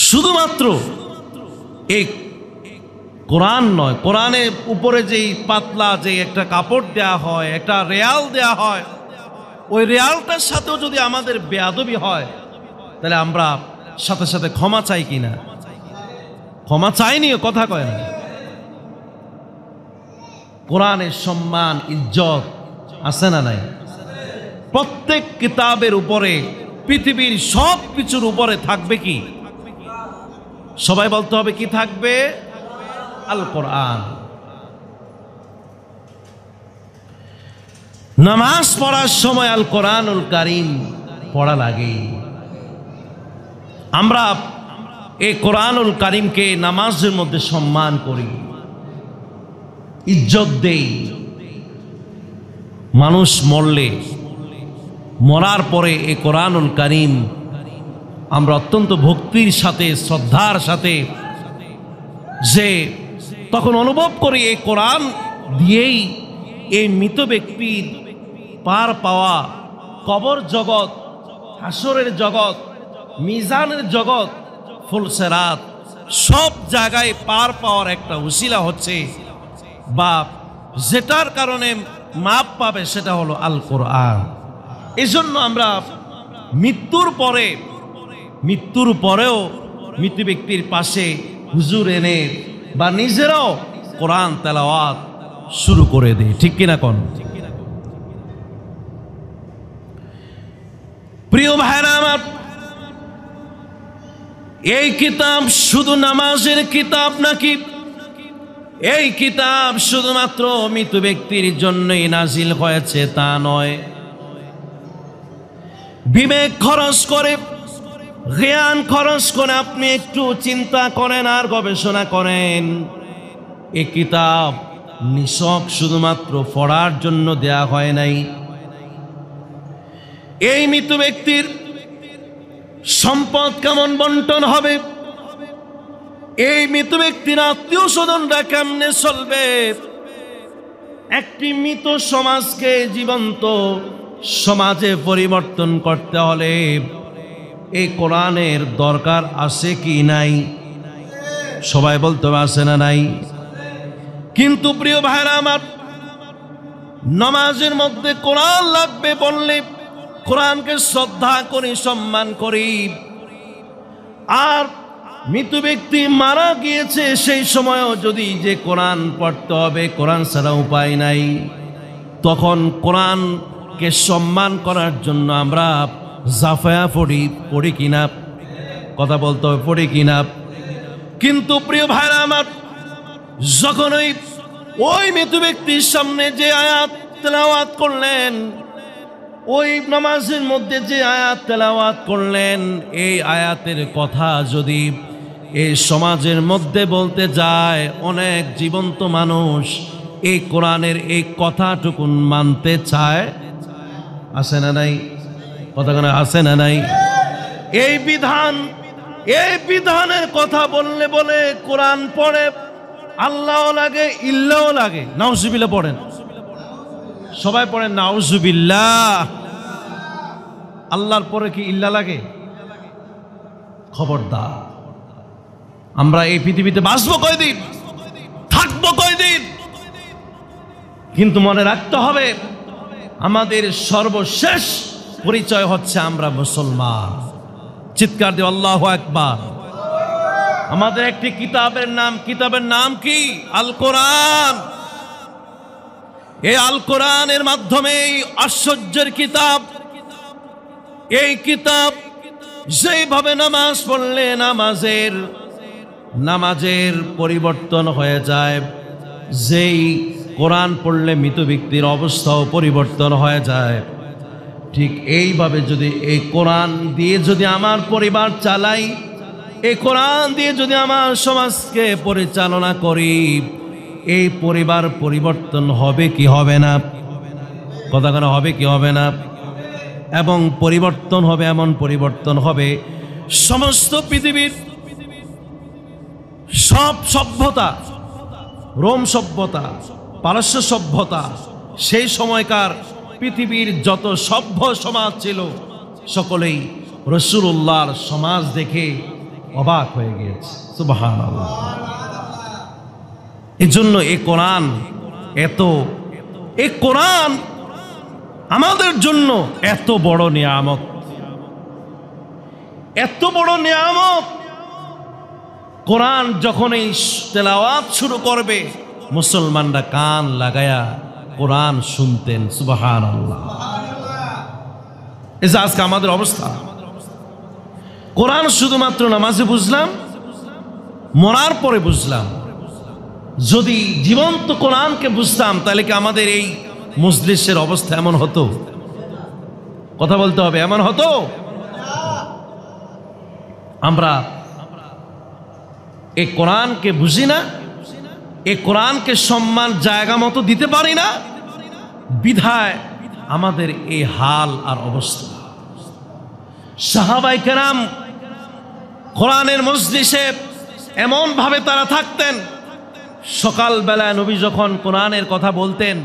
শুধুমাত্র এই কোরআন নয়, কোরআনের উপরে যেই পাতলা যে একটা কাপড় দেয়া হয়, একটা রেয়াল দেয়া হয়, ওই রেয়ালটার সাথেও যদি আমাদের বেয়াদবি হয় তাহলে আমরা সাথে সাথে ক্ষমা চাই কিনা? ক্ষমা চাইনিও, কথা কয় না। কোরআনের সম্মান ইজ্জত আছে না নাই? প্রত্যেক কিতাবের উপরে, পৃথিবীর সব কিছুর উপরে থাকবে কি? সবাই বলতে হবে কি থাকবে? আল কোরআন। নামাজ পড়ার সময় আল কোরআনুল কারীম পড়া লাগে। আমরা এই কোরআনুল কারীমকে নামাজের মধ্যে সম্মান করি, ইজ্জত দেই। মানুষ মরলে, মরার পরে এই কোরআনুল কারীম আমরা অত্যন্ত ভক্তির সাথে, শ্রদ্ধার সাথে যে তখন অনুভব করি এই কোরআন দিয়েই এই মৃত ব্যক্তির পার পাওয়া কবর জগৎ, হাসরের জগৎ, মিজানের জগৎ, ফুলসেরাত, সব জায়গায় পার পাওয়ার একটা উসিলা হচ্ছে, বা যেটার কারণে মাপ পাবে সেটা হলো আল কোরআন। এজন্য আমরা মৃত্যুর পরেও মৃত ব্যক্তির পাশে হুজুর এনে বা নিজেরাও কোরআন তেলাওয়াত শুরু করে দেয়, ঠিক কিনা কোন? প্রিয় ভাইরা আমার, এই কিতাব শুধু নামাজের কিতাব নাকি? এই কিতাব শুধুমাত্র মৃত ব্যক্তির জন্যই নাজিল হয়েছে তা নয়। বিবেক খরচ করে, জ্ঞান খরচ করে আপনি একটু চিন্তা করেন আর গবেষণা করেন। এই কিতাব নিছক শুধুমাত্র পড়ার জন্য দেয়া হয় নাই। এই মৃত ব্যক্তির সম্পদ কেমন বন্টন হবে, এই মৃত ব্যক্তির আত্মীয় স্বজনরা কেমনে চলবে, একটি মৃত সমাজকে জীবন্ত সমাজে পরিবর্তন করতে হলে এই কোরআনের দরকার আছে কি নাই? সবাই বলতে আছে না নাই? কিন্তু প্রিয় ভাইরা আমার, নামাজের মধ্যে কোরআন লাগবে বললে কোরআনকে শ্রদ্ধা করি, সম্মান করি। আর মৃত ব্যক্তি মারা গিয়েছে সেই সময়ও যদি যে কোরআন পড়তে হবে, কোরআন ছাড়া উপায় নাই, তখন কোরআনকে সম্মান করার জন্য আমরা জাফায়া পড়ি কিনা? কথা বলতে হবে, পড়ি কিনা? কিন্তু প্রিয় ভাইরা আমার, যখন ওই মৃত ব্যক্তির সামনে যে আয়াত তেলাওয়াত করলেন, ওই নামাজের মধ্যে যে আয়াত তেলাওয়াত করলেন, এই আয়াতের কথা যদি এই সমাজের মধ্যে বলতে যায়, অনেক জীবন্ত মানুষ এই কোরআনের এই কথাটুকুন মানতে চায়, আছে না নাই? কথাখানে আছে না নাই? এই বিধানের কথা বললে বলে কোরআন পড়ে, আল্লাহও লাগে, ইল্লাও লাগে। নাউজুবিল্লাহ পড়েন, সবাই পড়েন নাউজুবিল্লাহ। আল্লাহর পরে কি ইল্লা লাগে? খবরদার। আমরা এই পৃথিবীতে বাঁচবো কয়দিন, থাকবো কয়দিন, কিন্তু মনে রাখতে হবে আমাদের সর্বশেষ পরিচয় হচ্ছে আমরা মুসলমান। চিৎকার দিয়ে আল্লাহু আকবার, আমাদের একটি কিতাবের নাম কি? আল কোরআন। এই আল কোরআনের মাধ্যমে আশ্চর্যের কিতাব, এই কিতাব যেভাবে নামাজ পড়লে নামাজের পরিবর্তন হয়ে যায়, যেই কোরআন পড়লে মৃত ব্যক্তির অবস্থাও পরিবর্তন হয়ে যায়, ঠিক এইভাবে যদি এই কোরআন দিয়ে যদি আমার পরিবার চালাই, এই কোরআন দিয়ে যদি আমার সমাজকে পরিচালনা করি, এই পরিবার পরিবর্তন হবে কি হবে না? কথা কেন হবে কি হবে না? এবং পরিবর্তন হবে, এমন পরিবর্তন হবে সমস্ত পৃথিবীর সব সভ্যতা, রোম সভ্যতা, পারস্য সভ্যতা, সেই সময়কার পৃথিবীর যত সভ্য সমাজ ছিল, সকলেই রাসূলুল্লাহর সমাজ দেখে অবাক হয়ে গিয়েছে। সুবহানাল্লাহ। এজন্য এই কোরআন আমাদের জন্য এত বড় নিয়ামত, এত বড় নিয়ামত। কোরআন যখন এই তেলাওয়াত শুরু করবে, মুসলমানরা কান লাগায়া কোরআন শুনতেন। সুবহানাল্লাহ। এই যে আজকে আমাদের অবস্থা, কোরআন শুধুমাত্র নামাজে বুঝলাম, মরার পরে বুঝলাম। যদি জীবন্ত কোরআনকে বুঝতাম, তাহলে কি আমাদের এই মজলিসের অবস্থা এমন হতো? কথা বলতে হবে, এমন হতো? আমরা এই কোরআনকে বুঝি না, এই কোরআনকে সম্মান জায়গা মতো দিতে পারি না, বিধায় আমাদের এই হাল আর অবস্থা। সাহাবায়ে কেরাম কোরআনের মজলিসে এমন ভাবে তারা থাকতেন, সকালবেলায় নবী যখন কোরআনের কথা বলতেন,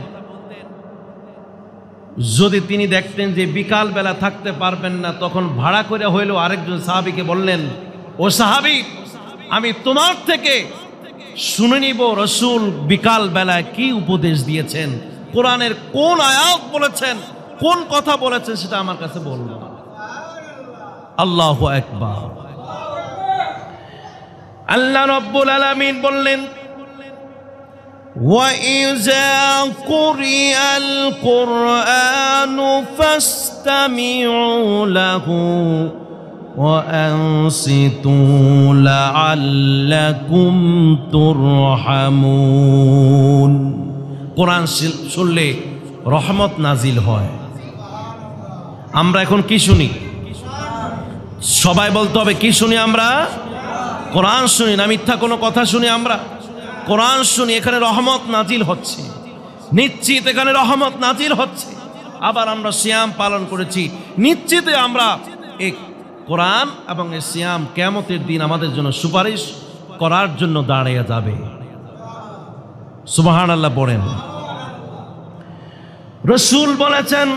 যদি তিনি দেখতেন যে বিকাল বেলা থাকতে পারবেন না, তখন ভাড়া করে হইলেও আরেকজন সাহাবীকে বললেন, ও সাহাবী, আমি তোমার থেকে শুনে নিব রাসূল বিকাল বেলায় কি উপদেশ দিয়েছেন, কোরআনের কোন আয়াত বলেছেন, কোন কথা বলেছেন, সেটা আমার কাছে বলুন। আল্লাহু আকবার। আল্লাহ রাব্বুল আলামিন বললেন, وَإِذَا قُرِئَ الْقُرْآنُ فَاسْتَمِعُوا لَهُ وَأَنصِتُوا لَعَلَّكُمْ تُرْحَمُونَ। কোরআন শুনলে রহমত নাজিল হয়। আমরা এখন কি শুনি? সবাই বলতে হবে, কি শুনি আমরা? কোরআন শুনি না, মিথ্যা কোনো কথা শুনি আমরা? কোরআন শুনি, এখানে রহমত নাজিল হচ্ছে, নিশ্চিত এখানে রহমত নাজিল হচ্ছে। আবার আমরা সিয়াম পালন করেছি, নিশ্চিত আমরা এই কোরআন এবং এই সিয়াম কিয়ামতের দিন আমাদের জন্য সুপারিশ করার জন্য দাঁড়িয়ে যাবে। সুবহানাল্লাহ পড়েন। রাসূল বলেছেন,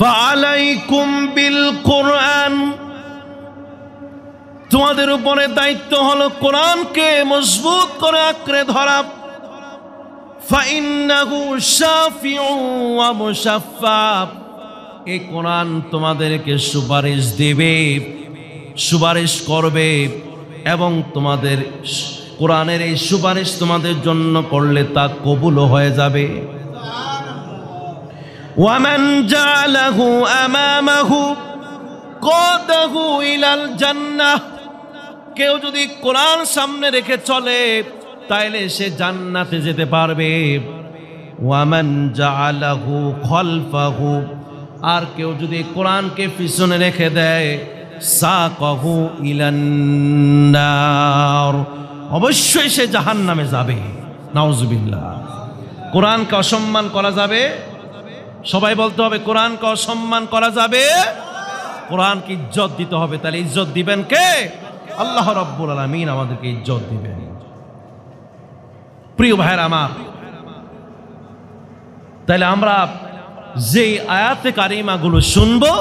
ফাআলাইকুম বিল কোরআন, তোমাদের উপরে দায়িত্ব হলো কোরআনকে মজবুত করে আঁকড়ে ধরা। ফাইন্নাহু শাফিউ ওয়া মুশাফফা, এই কোরআন তোমাদেরকে সুপারিশ দেবে, সুপারিশ করবে, এবং তোমাদের কোরআনের এই সুপারিশ তোমাদের জন্য করলে তা কবুল হয়ে যাবে। ওয়ামান জাআলাহু আমামাহু কাদাহু ইলাল জান্নাহ, কেউ যদি কোরআন সামনে রেখে চলে তাইলে সে জান্নাতে যেতে পারবে। ওয়ামান জাআলাহু খালফাহু, আর কেউ যদি কোরআনকে পিছনে রেখে দেয়, সাকাহু ইলান নার, অবশ্যই সে জাহান্নামে যাবে। নাউজুবিল্লাহ। কোরআনকে অসম্মান করা যাবে? সবাই বলতে হবে, কোরআনকে অসম্মান করা যাবে? কোরআনকে ইজ্জত দিতে হবে। তাহলে ইজ্জত দিবেন কে? আল্লাহ রাব্বুল আলামিন আমাদেরকে ইজ্জত দিবেন। প্রিয় ভাইরা আমার, তাহলে আমরা যেই আয়াতে কারিমাগুলো শুনবো,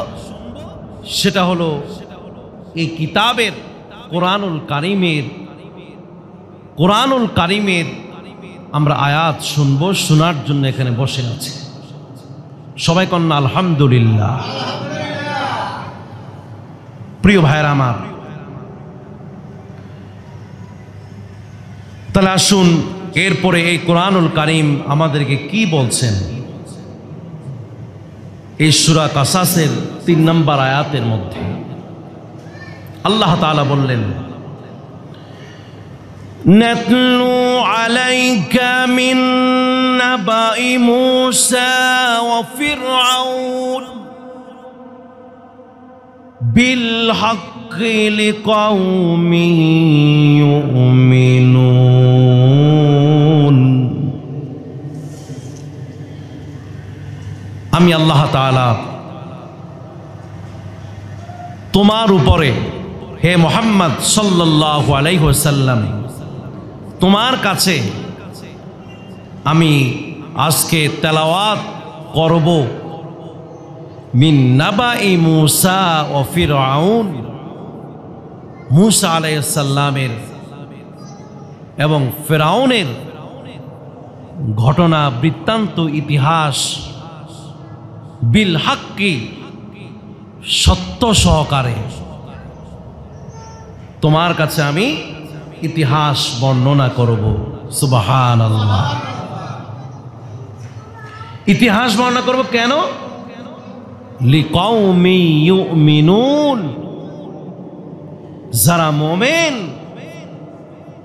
সেটা হলো এই কিতাবের কোরআনুল কারিমের আমরা আয়াত শুনবো। শোনার জন্য এখানে বসে আছে সবাই, কন্যা আলহামদুলিল্লাহ। প্রিয় ভাইরা আমার, তাহলে আসুন এরপরে এই কোরআনুল কারীম আমাদেরকে কি বলছেন। এই সূরা কাসাসের 3 নম্বর আয়াতের মধ্যে আল্লাহ তাআলা বললেন, নাতলু আলাইকা মিন নাবাই মূসা ওয়া ফিরআউন বিল হাক্কি লিকাওমিন ইউমিনুন। আমি আল্লাহ তাআলা তোমার উপরে হে মুহাম্মদ সাল্লাল্লাহু আলাইহি ওয়াসাল্লাম, তোমার কাছে আমি আজকে তেলাওয়াত করব মিন নাবাই মূসা ও ফিরআউন, মূসা আলাইহিস সালামের এবং ফিরআউনের ঘটনা বৃত্তান্ত ইতিহাস, বিল হাক্কি সত্য সহকারে তোমার কাছে আমি ইতিহাস বর্ণনা করব। সুবহানাল্লাহ। ইতিহাস বর্ণনা করব কেন? লিকাওমি ইউমিনুন, যারা মুমিন,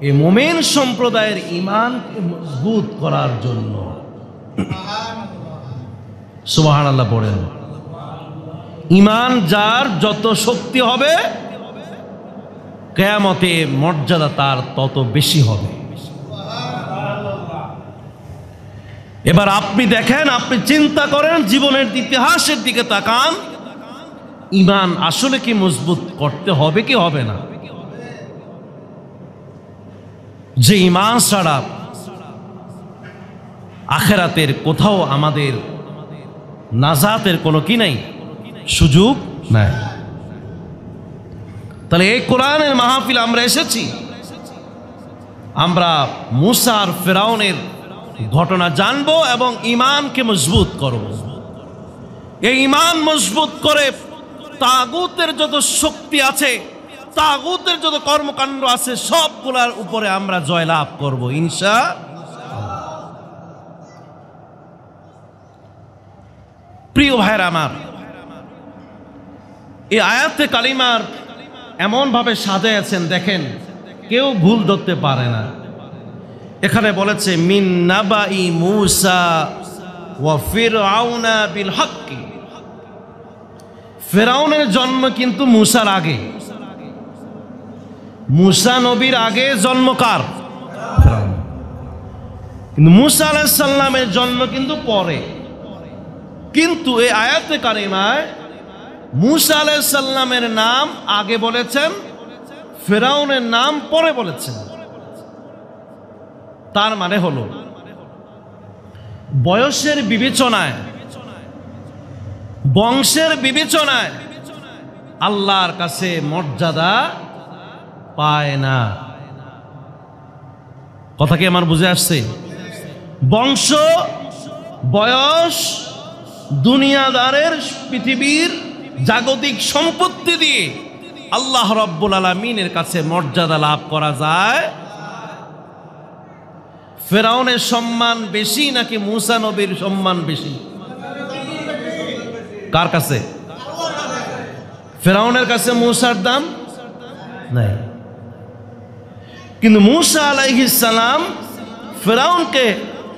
এই মুমিন সম্প্রদায়ের ঈমানকে মজবুত করার জন্য। সুবহানাল্লাহ পড়েন। ঈমান যার যত শক্তি হবে, কিয়ামতে মর্যাদা তার তত বেশি হবে। এবার আপনি দেখেন, আপনি চিন্তা করেন, জীবনের ইতিহাসের দিকে তাকান, ঈমান আসলে কি মজবুত করতে হবে কি হবে না? যে ঈমান ছাড়া আখিরাতের কোথাও আমাদের নাজাতের কোনো কি নাই, সুযোগ নাই। তাহলে এই কোরআনের মাহফিল আমরা এসেছি, আমরা মূসা আর ফিরআউনের ঘটনা জানবো এবং ঈমানকে মজবুত করব। এই ঈমান মজবুত করে তাগুতের যত শক্তি আছে, তাগুতের যত কর্মকাণ্ড আছে, সবগুলার উপরে আমরা জয়লাভ করব ইনশাআল্লাহ। প্রিয় ভাইরা আমার, এই আয়াতে কালিমার এমন ভাবে সাজাইছেন, দেখেন কেউ ভুল ধরতে পারে না। এখানে বলেছে মিন নাবাই মূসা ওয়া ফিরআউনা বিল হাক্কি। ফিরআউনের জন্ম কিন্তু মূসার আগে, মূসা নবীর আগে জন্ম কার? ফিরআউন। কিন্তু মূসা আলাইহিস সালামের জন্ম কিন্তু পরে। কিন্তু এই আয়াতে কারিমায় মূসা আলাইহিস সালামের নাম আগে বলেছেন, ফিরআউনের নাম পরে বলেছেন। তার মানে হলো বয়সের বিবেচনায়, বংশের বিবেচনায় আল্লাহর কাছে মর্যাদা পায় না। কথা কি আমার বুঝে আসছে? বংশ, বয়স, দুনিয়াদারের, পৃথিবীর জাগতিক সম্পত্তি দিয়ে আল্লাহ রাব্বুল আলামিনের কাছে মর্যাদা লাভ করা যায়। ফিরআউনের সম্মান বেশি নাকি মূসা নবীর সম্মান বেশি? কার কাছে? ফিরআউনের কাছে মূসার দাম নাই। কিন্তু মূসা আলাইহিস সালাম ফিরআউনকে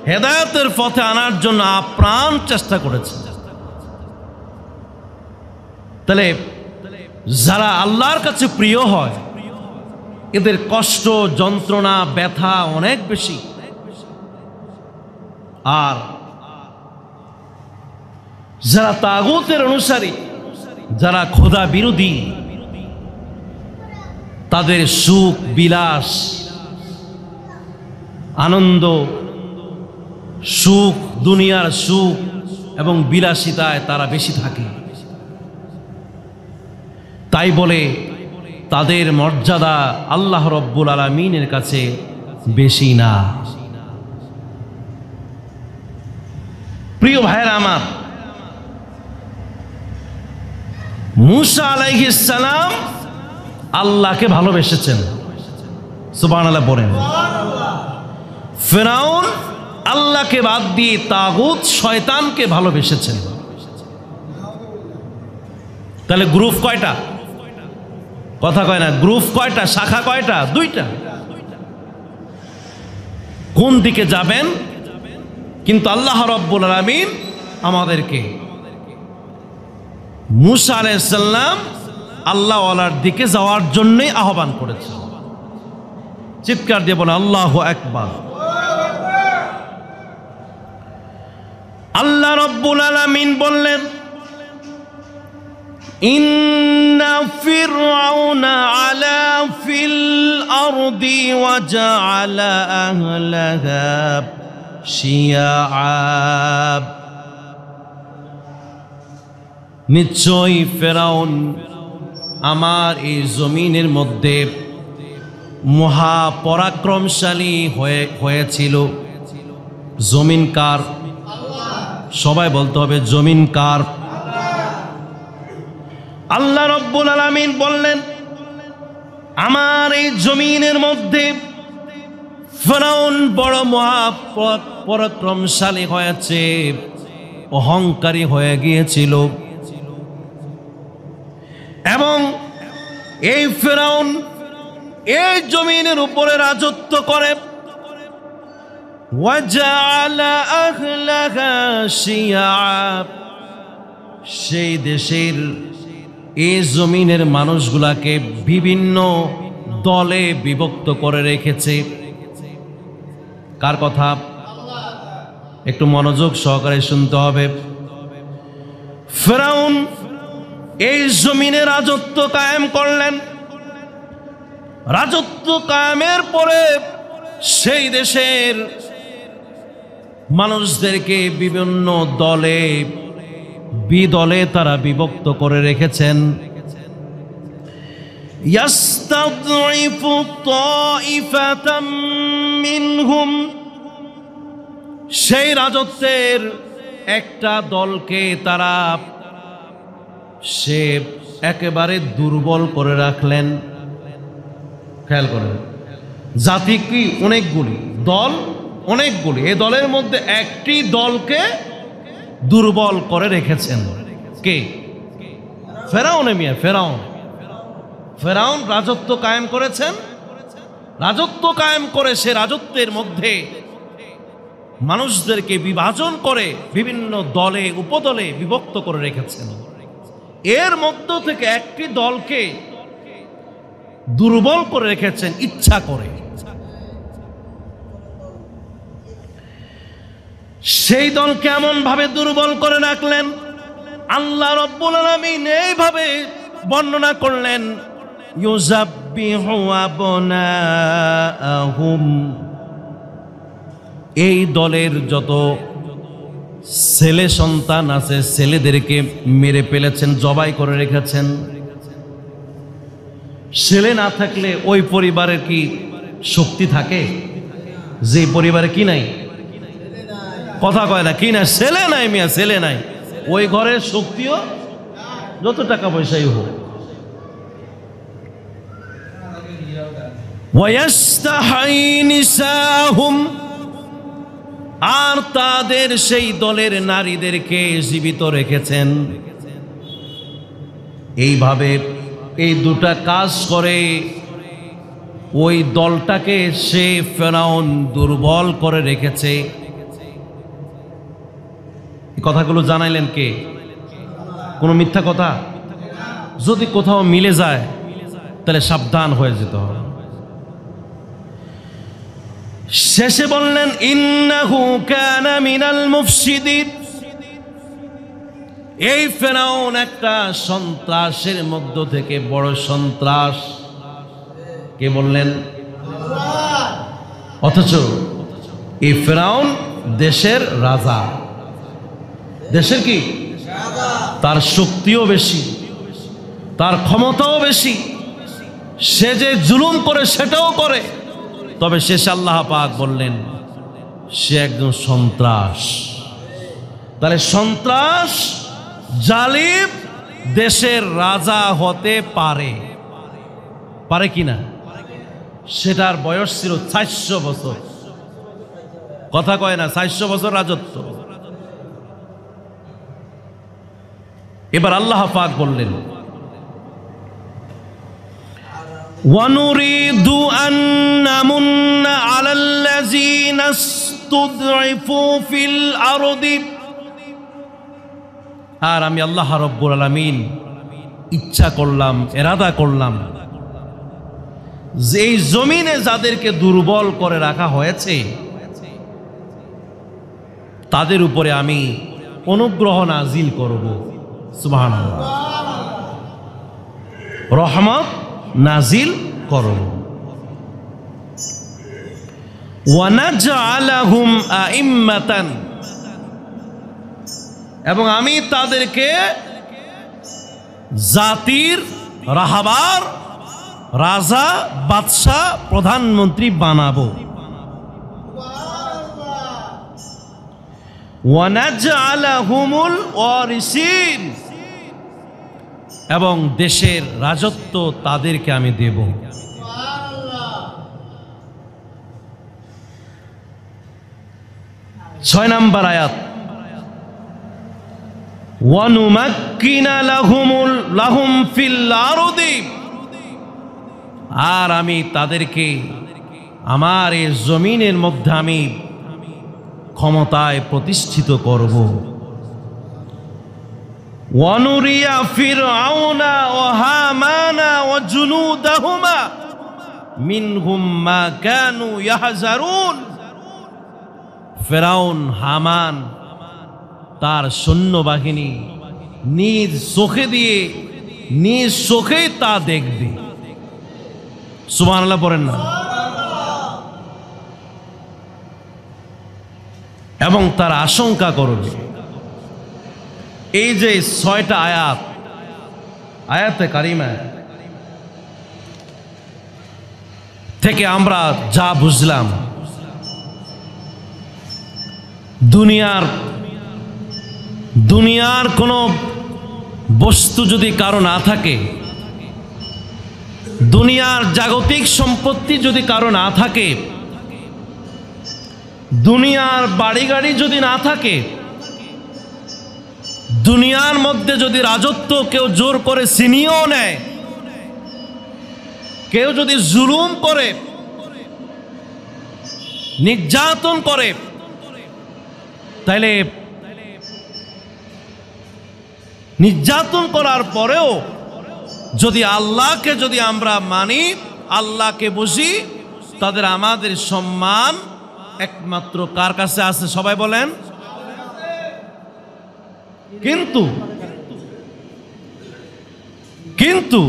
হেদায়েতের পথে আনার জন্য আপ্রাণ চেষ্টা করেছেন। তাহলে যারা আল্লাহর কাছে প্রিয় হয়, এদের কষ্ট, যন্ত্রণা, ব্যথা অনেক বেশি। আর যারা তাগুতের অনুসারী, যারা খোদা বিরোধী, তাদের সুখ বিলাস, আনন্দ, সুখ, দুনিয়ার সুখ এবং বিলাসিতায় তারা বেশি থাকে। তাই বলে তাদের মর্যাদা আল্লাহ রব্বুল আলামিনের কাছে বেশি না। প্রিয় ভাইয়েরা আমার, মূসা আলাইহিস সালাম আল্লাহকে ভালোবেসেছেন। সুবহানাল্লাহ বলেন। ফেরাউন আল্লাহকে বাদ দিয়ে তাগুত শয়তানকে ভালোবেসেছেন। তাহলে গ্রুপ কয়টা? কথা কয় না, গ্রুপ কয়টা? শাখা কয়টা? দুইটা। কোন দিকে যাবেন? কিন্তু আল্লাহ রাব্বুল আলামিন আমাদেরকে মুসা আলাইহিস সালাম আল্লাহ ওয়ালার দিকে যাওয়ার জন্যই আহ্বান করেছেন। চিৎকার দিয়ে বলেন আল্লাহু আকবার। আল্লাহ রাব্বুল আলামিন বললেন, ইন্না ফিরআউনা আলা ফিল আরদি ওয়া জাআলা আহলাহা শিয়াআ। নিশ্চয়ই ফেরাউন আমার এই জমিনের মধ্যে মহাপরাক্রমশালী হয়েছিল। জমিন কার? সবাই বলতে হবে জমিন কার? আল্লাহ রাব্বুল আলামিন বললেন, আমার এই জমিনের মধ্যে ফেরাউন বড় মহাপরাক্রমশালী হয়েছে, অহংকারী হয়ে গিয়েছিল। এবং এই ফেরাউন এই জমিনের উপরে রাজত্ব করে। ওয়াজআলা আহলাহা শিয়াআ, সেই দেশের এই জমিনের মানুষগুলাকে বিভিন্ন দলে বিভক্ত করে রেখেছে। কার কথা? একটু মনোযোগ সহকারে শুনতে হবে। ফেরাউন এই জমিনে রাজত্ব কায়েম করলেন। রাজত্ব কায়েমের পরে সেই দেশের মানুষদেরকে বিভিন্ন দলে বিদলে তারা বিভক্ত করে রেখেছেন। ইয়াস্তাযইফু তাইফাতাম মিনহুম, সেই রাজত্বের একটা দলকে তারা সে একেবারে দুর্বল করে রাখলেন। খেয়াল করেন, জাতি কি? অনেকগুলি দল, অনেকগুলি। এই দলের মধ্যে একটি দলকে দুর্বল করে রেখেছেন। কে? ফেরাউন। মিয়া ফেরাউন রাজত্ব কায়েম করেছেন। রাজত্ব কায়েম করে সে রাজত্বের মধ্যে মানুষদেরকে বিভাজন করে বিভিন্ন দলে উপদলে বিভক্ত করে রেখেছেন। এর মধ্য থেকে একটি দলকে দুর্বল করে রেখেছেন ইচ্ছা করে। সেই দল কেমন ভাবে দুর্বল করে রাখলেন? আল্লাহ রাব্বুল আলামিন এইভাবে বর্ণনা করলেন, ইউযাব্বিহু আবনাআহুম, এই দলের যত ছেলে সন্তান আছে ছেলেদেরকে মেরে ফেলেছেন, জবাই করে রেখেছেন। ছেলে না থাকলে ওই পরিবারের কি শক্তি থাকে? যে পরিবারে কি নাই? কথা কয় না, কি না? ছেলে নাই মিয়া, ছেলে নাই, ওই ঘরের শক্তিও যত টাকা পয়সাই হোক। ওয়ায়াস্তাহায়ী নিসাহুম, আর তাদের সেই দলের নারীদেরকে জীবিত রেখেছেন। এইভাবে এই দুটা কাজ করে ওই দলটাকে সে ফেরাউন দুর্বল করে রেখেছে। এই কথাগুলো জানাইলেন কে? কোনো মিথ্যা কথা? যদি কোথাও মিলে যায় তাহলে সাবধান হয়ে যেতে হবে। শেষে বললেন, ইন্নাহু কানা মিনাল মুফসিদিন, এই ফেরাউন একটা সন্ত্রাসের মধ্য থেকে বড় সন্ত্রাস। কে বললেন? অথচ এই ফেরাউন দেশের রাজা, দেশের কি? তার শক্তিও বেশি, তার ক্ষমতাও বেশি। সে যে জুলুম করে সেটাও করে। তবে শেষে আল্লাহ পাক বললেন সে একজন সন্ত্রাস। তাহলে সন্ত্রাস জালিম দেশের রাজা হতে পারে, পারে কিনা? সেটার বয়স ছিল 400 বছর। কথা কয় না, 400 বছর রাজত্ব। এবার আল্লাহ পাক বললেন, ওয়ানুরিদু আন নামুন্না আলাল্লাযীনা ইসতুদঈফু ফিল আরদি, আর আমি আল্লাহ রাব্বুল আলামিন ইচ্ছা করলাম, ইরাদা করলাম যে এই জমিনে যাদেরকে দুর্বল করে রাখা হয়েছে তাদের উপরে আমি অনুগ্রহ নাজিল করব। সুবহানাল্লাহ, রহমত নাজিল করব। ওয়া নাজআলাহুম আইম্মাতান, এবং আমি তাদেরকে জাতির রাহবার, রাজা, বাদশাহ, প্রধানমন্ত্রী বানাবো। ওয়া নাজআলাহুমুল ওয়ারিসিন, এবং দেশের রাজত্ব তাদেরকে আমি দেব। 6 নম্বর আয়াত, ওয়ানুমাক্কিনা লাহুম ফিল আরদি, আর আমি তাদেরকে আমার এই জমিনের মধ্যে আমি ক্ষমতায় প্রতিষ্ঠিত করব। ওয়ানুরিয়া ফিরআউনা ওয়া হামানা ওয়া জুনুদাহুমা মিনহুম মা কানু ইয়াহজারুন, ফিরআউন, হামান, তার সৈন্যবাহিনী নিজ চোখে তা দেখবে। সুবহানাল্লাহ পড়েন না। এবং তার আশঙ্কা করবে। এই যে 6টা আয়াতে কারিমা থেকে আমরা যা বুঝলাম, দুনিয়ার কোনো বস্তু যদি কারো না থাকে, দুনিয়ার জাগতিক সম্পত্তি যদি কারো না থাকে, দুনিয়ার বাড়ি গাড়ি যদি না থাকে, দুনিয়ার মধ্যে যদি রাজত্ব কেউ জোর করে ছিনিয়েও নেয়, কেউ যদি জুলুম করে, নির্যাতন করে, তাইলে নির্যাতন করার পরেও যদি আল্লাহকে যদি আমরা মানি, আল্লাহকে বুঝি, তাদের আমাদের সম্মান একমাত্র কার কাছে আছে? সবাই বলেন। কিন্তু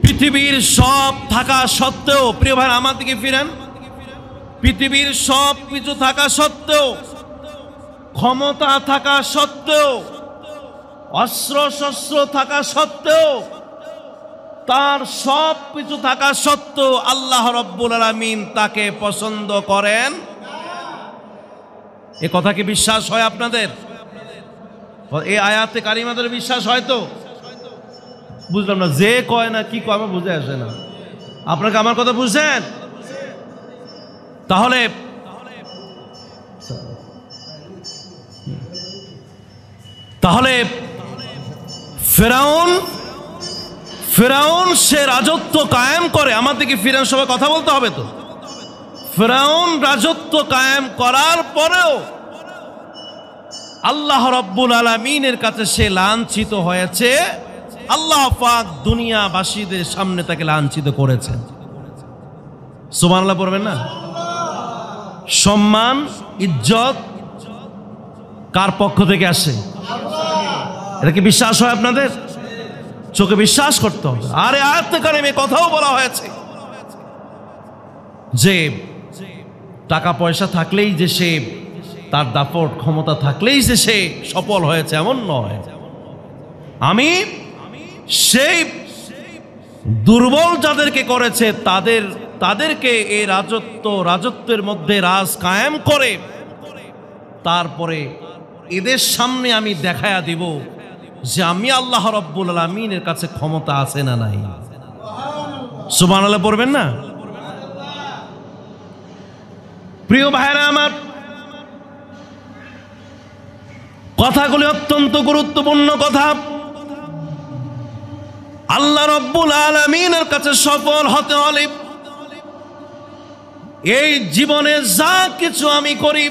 পৃথিবীর সব থাকা সত্ত্বেও, প্রিয় ভাই আমার দিকে ফিরেন, পৃথিবীর সব কিছু থাকা সত্ত্বেও, ক্ষমতা থাকা সত্ত্বেও, অস্ত্র শস্ত্র থাকা সত্ত্বেও, তার সব কিছু থাকা সত্ত্বেও আল্লাহ রাব্বুল আলামিন তাকে পছন্দ করেন। এ কথা কি বিশ্বাস হয় আপনাদের? এই আয়াতে কারিমাদের বিশ্বাস হয় তো? বুঝলাম না, যে কয় না কি কয় আমার বুঝে আসে না। আপনাকে আমার কথা বুঝছেন? তাহলে ফেরাউন সে রাজত্ব কায়েম করে। আমার দিকে ফিরেন, সবাই কথা বলতে হবে তো। ফেরাউন রাজত্ব কায়েম করার পরেও আল্লাহ রাব্বুল আলামিনের কাছে সে লাঞ্ছিত হয়েছে। আল্লাহ পাক দুনিয়াবাসীদের সামনে তাকে লাঞ্ছিত করেছেন। সুবহানাল্লাহ পড়বেন না? সম্মান, ইজ্জত কার পক্ষ থেকে আসে? এটা কি বিশ্বাস হয় আপনাদের? চোখে বিশ্বাস করতে হবে। আরে আয়াতে কারিমে কথাও বলা হয়েছে যে টাকা পয়সা থাকলেই যে সে, তার দাপট ক্ষমতা থাকলেই যে সে সফল হয়েছে এমন নয়। আমি সেই দুর্বল যাদেরকে করেছে তাদেরকে এই রাজত্বের মধ্যে রাজ কায়েম করে তারপরে এদের সামনে আমি দেখায়া দিব যে আমি আল্লাহ রাব্বুল আলামিনের কাছে ক্ষমতা আছে না নাই। সুবহানাল্লাহ পড়বেন না? প্রিয় ভাইরা আমার, কথাগুলি অত্যন্ত গুরুত্বপূর্ণ কথা। আল্লাহ রব্বুল আলামিনের কাছে সফল হতে হলে এই জীবনে যা কিছু আমি করি,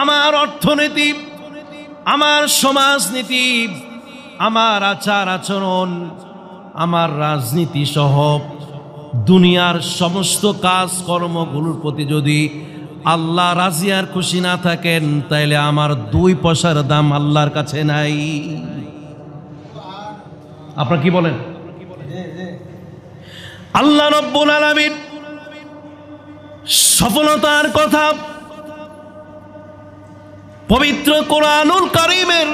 আমার অর্থনীতি, আমার সমাজনীতি, আমার আচার আচরণ, আমার রাজনীতি সহ দুনিয়ার সমস্ত কাজকর্মগুলোর প্রতি যদি আল্লাহ রাজি আর খুশি না থাকেন, তাইলে আমার 2 পয়সার দাম আল্লাহর কাছে নাই। আপনারা কি বলেন? আল্লাহ রাব্বুল আলামিন সফলতার কথা পবিত্র কোরআনুল কারীমের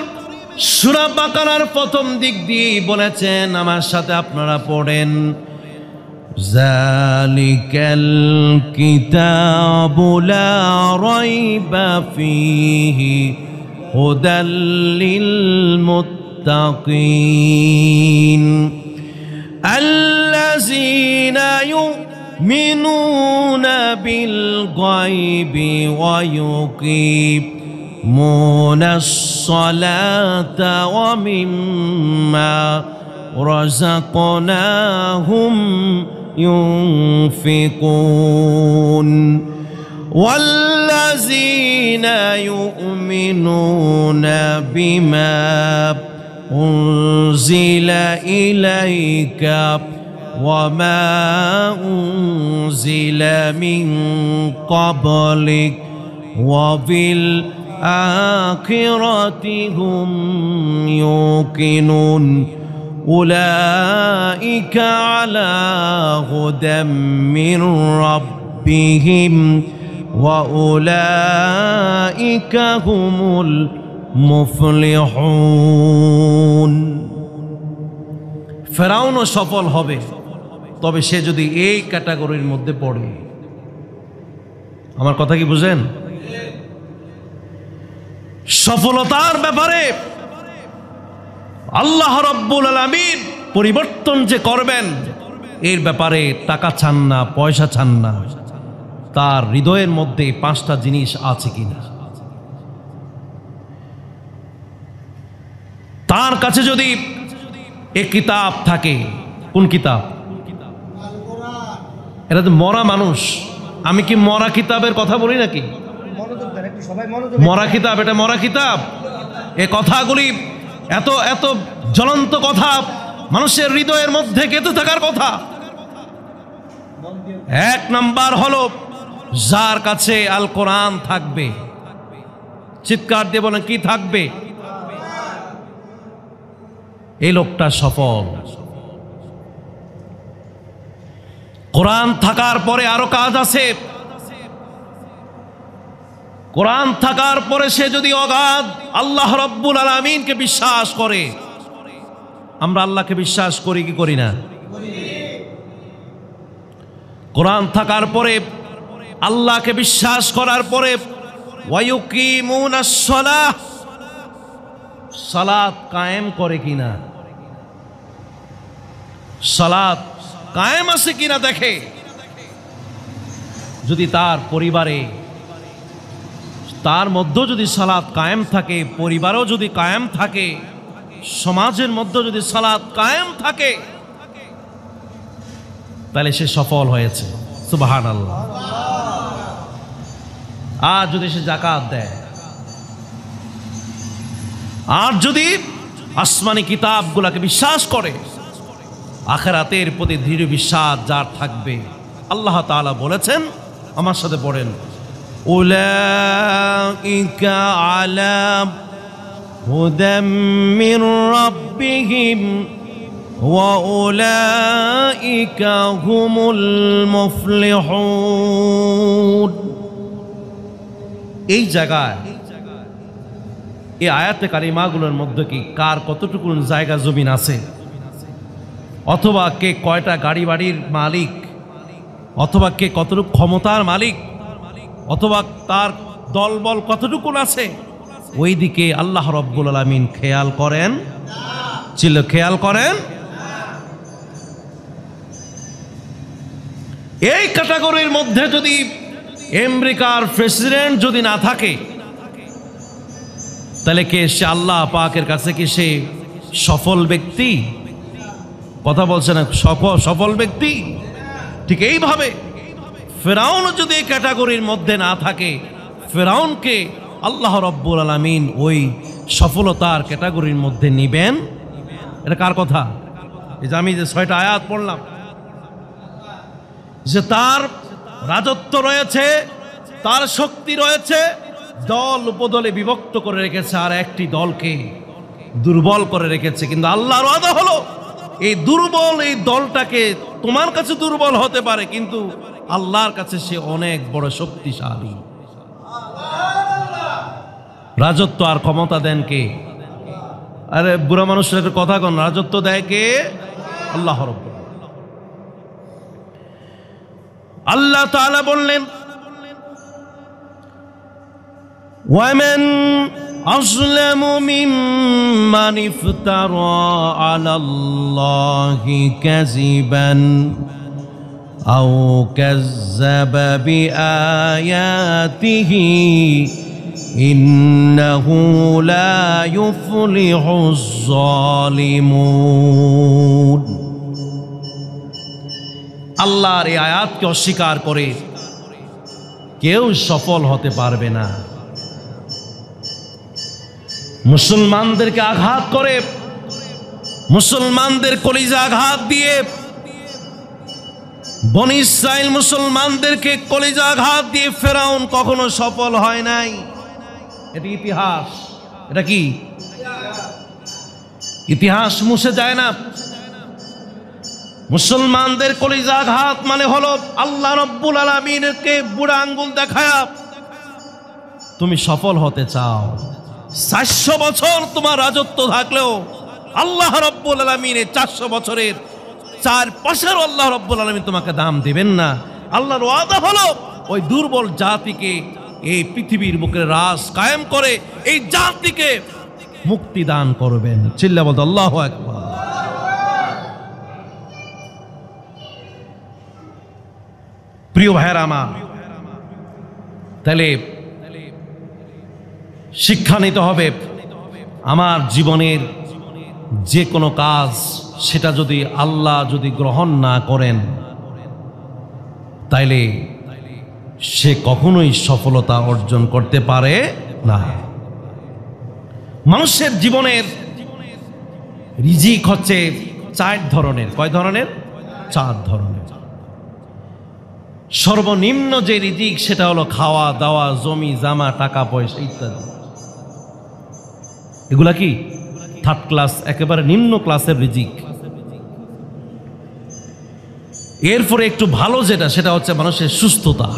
সূরা বাকারার প্রথম দিক দিয়ে বলেছেন। আমার সাথে আপনারা পড়েন, যালিকাল কিতাবু লা রাইবা ফীহি হুদাল লিল মুত্তাকিন আল্লাযীনা ইউমিনুনা বিল গায়বি ওয়া yuqimunas salata ওয়া মিম্মা রাযাকনাহুম ينفقون والذين يؤمنون بما أنزل إليك وما أنزل من قبلك وبالآخرة هم يوقنون أولئك على هدى من ربهم وأولئك هم المفلحون। ফেরাউনও সফল হবে, তবে সে যদি এই ক্যাটাগরির মধ্যে পড়ে। আমার কথা কি বুঝেন? সফলতার ব্যাপারে আল্লাহ রাব্বুল আলামিন পরিবর্তন যে করবেন, এর ব্যাপারে টাকা চান না, পয়সা চান না, তার হৃদয়ের মধ্যে 5টা জিনিস আছে কিনা। তার কাছে যদি এক কিতাব থাকে, কোন কিতাব? এটা তো মরা মানুষ। আমি কি মরা কিতাবের কথা বলি নাকি? মরা কিতাব, এটা মরা কিতাব। এ কথাগুলি এত এত জ্বলন্ত কথা, মানুষের হৃদয়ের মধ্যে গেঁথে থাকার কথা। 1 নাম্বার হলো, যার কাছে আল কোরআন থাকবে। চিৎকার দিয়ে বলেন, কি থাকবে? এই লোকটা সফল। কোরআন থাকার পরে আরো কাজ আছে। কোরআন থাকার পরে সে যদি অগাধ আল্লাহ রাব্বুল আলামিনকে বিশ্বাস করে, আমরা আল্লাহকে বিশ্বাস করি কি করি না? কোরআন থাকার পরে, আল্লাহকে বিশ্বাস করার পরে, ওয়ায়ুকিমুনাস সালাহ, সালাত কায়েম করে কিনা, সালাত কায়েম আছে কিনা দেখে। যদি তার পরিবারে, তার মধ্যে যদি সালাত কায়েম থাকে, পরিবারও যদি কায়েম থাকে, সমাজের মধ্যে যদি সালাত কায়েম থাকে, তাহলে সে সফল হয়েছে। সুবহানাল্লাহ। আর যদি সে যাকাত দেয়, আর যদি আসমানি কিতাবগুলোকে বিশ্বাস করে, আখিরাতের প্রতি দৃঢ় বিশ্বাস যার থাকবে, আল্লাহ তাআলা বলেছেন, আমার সাথে পড়েন, উলাইকা আলা হুদাম মির রাব্বিহিম ওয়া উলাইকা হুমুল মুফলিহুন। এই জায়গায়, এই আয়াতে কারিমাগুলোর মধ্যে কি কার কতটুকু জায়গা জমিন আছে, অথবা কে কয়টা গাড়ি বাড়ির মালিক, অথবা কে কতটুকু ক্ষমতার মালিক, অথবা তার দলবল কতটুকু আছে, ওই দিকে আল্লাহ রাব্বুল আলামিন খেয়াল করেন? খেয়াল করেন? এই ক্যাটাগরির মধ্যে যদি আমেরিকার প্রেসিডেন্ট যদি না থাকে, তাহলে কে সে? আল্লাহ পাকের কাছে কি সে সফল ব্যক্তি? কথা বলছে না, সফল ব্যক্তি। ঠিক এইভাবে ফেরাউন যদি এই ক্যাটাগরির মধ্যে না থাকে, ফেরাউনকে আল্লাহ রব্বুল আলামিন ওই সফলতার ক্যাটাগরির মধ্যে নিবেন। এটা কার কথা? এই যে আমি যে 6টা আয়াত পড়লাম, যে তার রাজত্ব রয়েছে, তার শক্তি রয়েছে, দল উপদলে বিভক্ত করে রেখেছে, আর একটি দলকে দুর্বল করে রেখেছে। কিন্তু আল্লাহর ওয়াদা হলো এই দুর্বল এই দলটাকে, তোমার কাছে দুর্বল হতে পারে কিন্তু আল্লাহর কাছে সে অনেক বড় শক্তিশালী। রাজত্ব আর ক্ষমতা দেন কে? আরে বুড়া মানুষের কথা কোন, রাজত্ব দেয় কে? আল্লাহ রাব্বুল আলামিন। আল্লাহ তাআলা বললেন, ওয়ামান আযলামু মিম্মান ইফতারা আলাল্লাহি কাযিবান আও কাযযাবা বিআয়াতিহি ইন্নাহু লা ইউফলিহুজ যালিমুন। আল্লাহর এই আয়াতকে অস্বীকার করে কেউ সফল হতে পারবে না। মুসলমানদেরকে আঘাত করে, মুসলমানদের কলিজা আঘাত দিয়ে, বনী ইসরাইল মুসলমানদেরকে কলিজা আঘাত দিয়ে ফেরাউন কখনো সফল হয় নাই। এটা ইতিহাস। এটা কি ইতিহাস? মুছে যায় না। মুসলমানদের কলিজা আঘাত মানে হলো আল্লাহ রব্বুল আলামিনকে বুড়া আঙ্গুল দেখায়া তুমি সফল হতে চাও। 400 বছর তোমার রাজত্ব থাকলেও আল্লাহ রব্বুল আলামিন 400 বছরের 4 আল্লাহ রব্বুল আলামিন তোমাকে দাম দিবেন না। আল্লাহর ওয়াদা হলো ওই দুর্বল জাতিকে এই পৃথিবীর বুকে রাজ কায়েম করে এই জাতিকে মুক্তি দান করবেন। চিল্লা বলতো আল্লাহু আকবার। প্রিয় ভাইয়েরা আমার, তাহলে শিক্ষা নিতে হবে, আমার জীবনের যে কোনো কাজ সেটা যদি আল্লাহ যদি গ্রহণ না করেন তাইলে সে কখনোই সফলতা অর্জন করতে পারে না। মানুষের জীবনের রিজিক হচ্ছে 4 ধরনের। কয় ধরনের? 4 ধরনের। সর্বনিম্ন যে রিজিক সেটা হলো খাওয়া দাওয়া, জমি জামা, টাকা পয়সা ইত্যাদি। এগুলা কি 3rd ক্লাস, একেবারে নিম্ন ক্লাসের রিজিক। এরপরে একটু ভালো যেটা, সেটা হচ্ছে মানুষের সুস্থতা,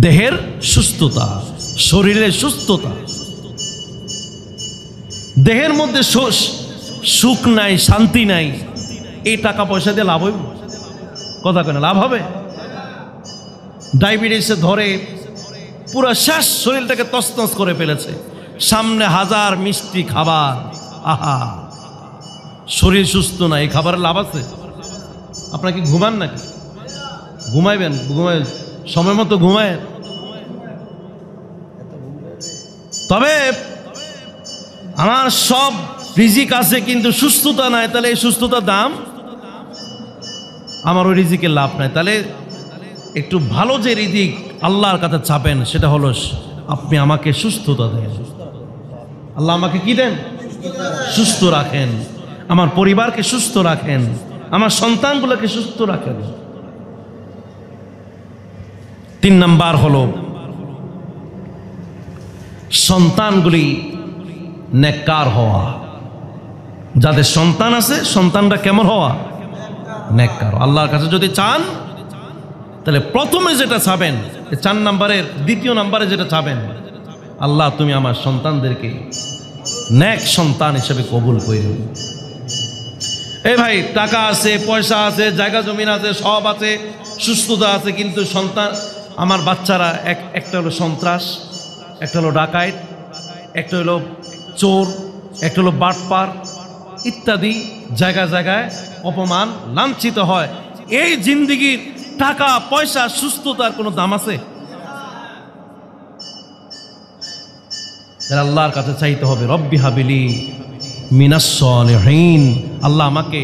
দেহের সুস্থতা, শরীরের সুস্থতা। দেহের মধ্যে সুখ নাই, শান্তি নাই, এই টাকা পয়সা দিয়ে লাভ হইব? কথা কেন লাভ হবে? ডায়াবেটিসে ধরে পুরো শেষ, শরীরটাকে তছনছ করে ফেলেছে, সামনে হাজার মিষ্টি খাবার, আহা, শরীর সুস্থ না, এই খাবারের লাভ আছে? আপনারা কি ঘুমান নাকি? ঘুমাইবেন, ঘুমাই সময় মতো ঘুমায়। তবে আমার সব রিজিক আছে কিন্তু সুস্থতা নাই, তাহলে এই সুস্থতার দাম? আমার ওই রিজিকের লাভ নাই। তাহলে একটু ভালো যে রিজিক আল্লাহর কাছে চাপেন, সেটা হলো আপনি আমাকে সুস্থতা দেন। আল্লাহ আমাকে কি দেন? সুস্থ রাখেন, আমার পরিবারকে সুস্থ রাখেন, আমার সন্তানগুলোকে সুস্থ রাখেন। 3 নাম্বার হলো সন্তানগুলি নেককার হওয়া। যাদের সন্তান আছে, সন্তানরা কেমন হওয়া? নেককার। আল্লাহর কাছে যদি চান তাহলে প্রথমে যেটা চাবেন, 4 নাম্বারের 2য় নাম্বারে যেটা চাবেন, আল্লাহ তুমি আমার সন্তানদেরকে নেক সন্তান হিসেবে কবুল করে। এই ভাই, টাকা আছে, পয়সা আছে, জায়গা জমিন আছে, সব আছে, সুস্থতা আছে, কিন্তু সন্তান, আমার বাচ্চারা একটা হলো সন্ত্রাস, একটা হলো ডাকাত, একটা হলো চোর, একটা হলো বাটপার ইত্যাদি, জায়গায় জায়গায় অপমান, লাঞ্ছিত হয়। এই জিন্দেগির টাকা পয়সা সুস্থতার কোনো দাম আছে? তাহলে আল্লাহর কাছে চাইতে হবে রব্বি হাবিলি মিনাস সালিহিন, আল্লাহ আমাকে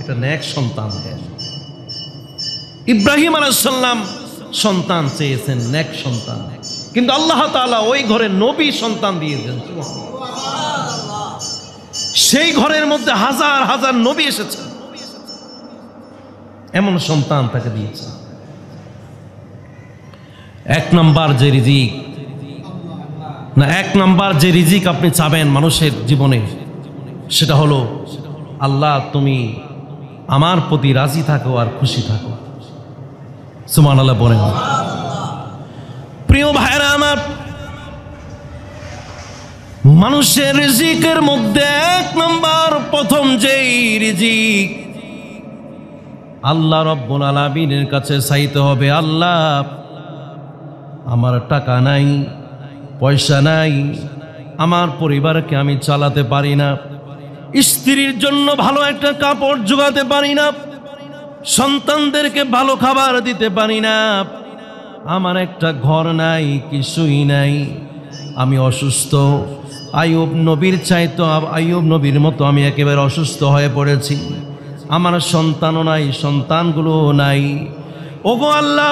একটা নেক সন্তান দেন। ইব্রাহিম আলাইহিস সালাম সন্তান চেয়েছেন, নেক সন্তান, কিন্তু আল্লাহ তাআলা ওই ঘরে নবী সন্তান দিয়েছেন। সেই ঘরের মধ্যে হাজার হাজার নবী এসেছেন, এমন সন্তান তাকে দিয়েছে। এক নাম্বার যে রিজিক না, এক নাম্বার যে রিজিক আপনি চাবেন মানুষের জীবনে, সেটা হলো আল্লাহ তুমি আমার প্রতি রাজি থাকো আর খুশি থাকো। সুবহানাল্লাহ বলেন। প্রিয় ভাইরা আমার, মানুষের রিজিকের মধ্যে এক নাম্বার প্রথম যেই রিজিক আল্লাহ রব্বুল আলামিনের কাছে চাইতে হবে, আল্লাহ আমার টাকা নাই, পয়সা নাই, আমার পরিবারকে আমি চালাতে পারি না, স্ত্রীর জন্য ভালো একটা কাপড় জোগাতে পারি না, সন্তানদেরকে ভালো খাবার দিতে পারি না, আমার একটা ঘর নাই, কিছুই নাই, আমি অসুস্থ। আইয়ুব নবীর চাইতো, আইয়ুব নবীর মতো আমি একেবারে অসুস্থ হয়ে পড়েছি, আমার সন্তানও নাই, সন্তানগুলোও নাই। ওগো আল্লাহ,